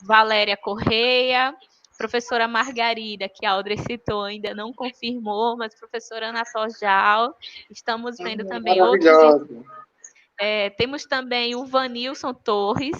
Valéria Correia, professora Margarida, que a Audrey citou, ainda não confirmou, mas professora Ana Torjal. Estamos vendo também outros. Temos também o Vanilson Torres,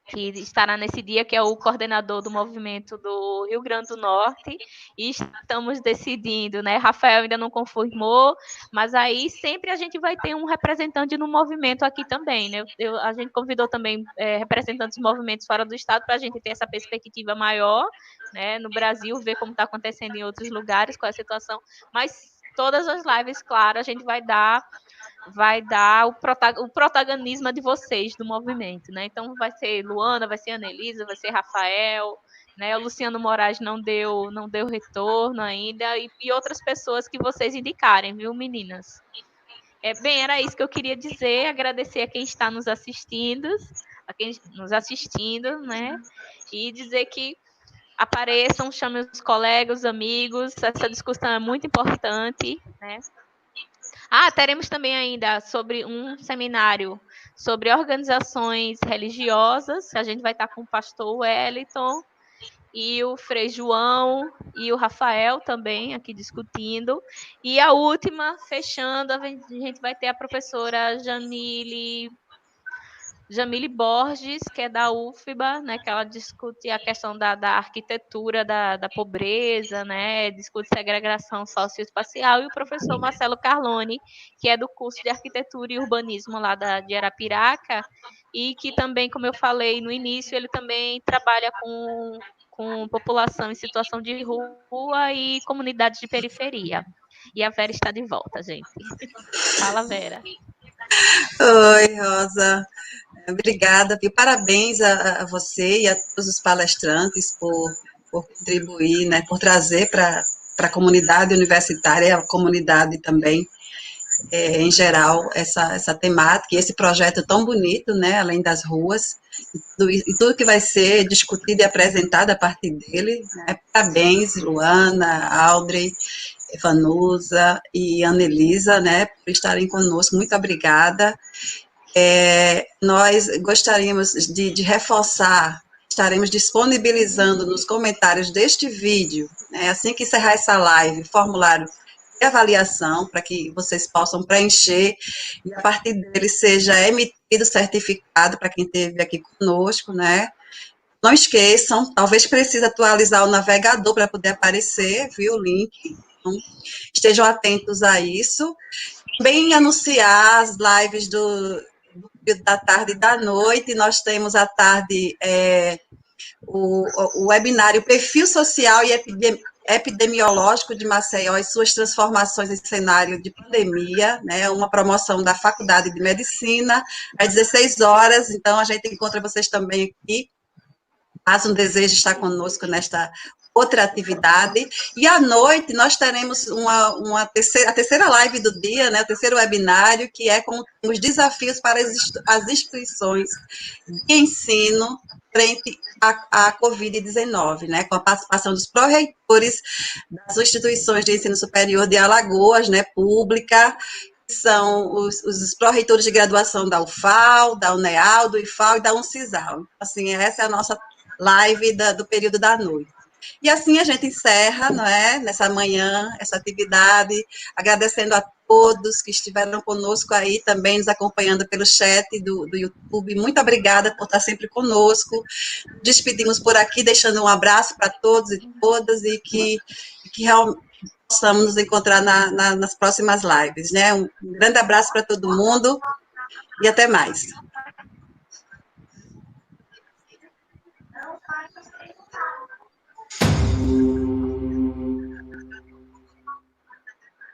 que estará nesse dia, que é o coordenador do movimento do Rio Grande do Norte, e estamos decidindo, né? Rafael ainda não confirmou, mas aí sempre a gente vai ter um representante no movimento aqui também, né? A gente convidou também representantes de movimentos fora do estado para a gente ter essa perspectiva maior, né? No Brasil, ver como está acontecendo em outros lugares, qual é a situação, mas todas as lives, claro, a gente vai dar o protagonismo de vocês do movimento, né? Então vai ser Luana, vai ser Anelisa, vai ser Rafael, né? O Luciano Moraes não deu retorno ainda e outras pessoas que vocês indicarem, viu, meninas? Bem, era isso que eu queria dizer, agradecer a quem está nos assistindo, né? E dizer que apareçam, chamem os colegas, os amigos, essa discussão é muito importante, né? Teremos também ainda sobre um seminário sobre organizações religiosas, a gente vai estar com o pastor Wellington e o Frei João e o Rafael também aqui discutindo. E a última, fechando, a gente vai ter a professora Jamile Borges, que é da UFBA, né, que ela discute a questão da arquitetura da pobreza, né, discute segregação socioespacial, e o professor Marcelo Carlone, que é do curso de arquitetura e urbanismo lá de Arapiraca, e que também, como eu falei no início, ele também trabalha com população em situação de rua e comunidades de periferia. E a Vera está de volta, gente. Fala, Vera. Oi, Rosa. Obrigada, viu? Parabéns a você e a todos os palestrantes por contribuir, né, por trazer para a comunidade universitária, a comunidade também, em geral, essa temática, e esse projeto tão bonito, né, além das ruas, e tudo que vai ser discutido e apresentado a partir dele, né? Parabéns, Luana, Audrey, Vanusa e Anelisa, né, por estarem conosco, muito obrigada. Nós gostaríamos de reforçar, estaremos disponibilizando nos comentários deste vídeo, né, assim que encerrar essa live, formulário de avaliação, para que vocês possam preencher, e a partir dele seja emitido certificado para quem esteve aqui conosco, né. Não esqueçam, talvez precise atualizar o navegador para poder aparecer, viu, o link, então, estejam atentos a isso. Também anunciar as lives da tarde e da noite. Nós temos à tarde o webinário Perfil Social e Epidemiológico de Maceió e suas transformações em cenário de pandemia, né, uma promoção da Faculdade de Medicina, às 16 horas, então a gente encontra vocês também aqui, caso um deseje estar conosco nesta outra atividade. E à noite nós teremos a terceira live do dia, né, o terceiro webinário, que é com os desafios para as instituições de ensino frente à Covid-19, né, com a participação dos pró-reitores das instituições de ensino superior de Alagoas, né, pública, que são os pró-reitores de graduação da UFAL, da UNEAL, do IFAL e da UNCISAL. Assim, essa é a nossa live do período da noite. E assim a gente encerra, não é, nessa manhã, essa atividade, agradecendo a todos que estiveram conosco aí também, nos acompanhando pelo chat do YouTube. Muito obrigada por estar sempre conosco. Despedimos por aqui, deixando um abraço para todos e todas, e que realmente possamos nos encontrar nas próximas lives, né? Um grande abraço para todo mundo e até mais.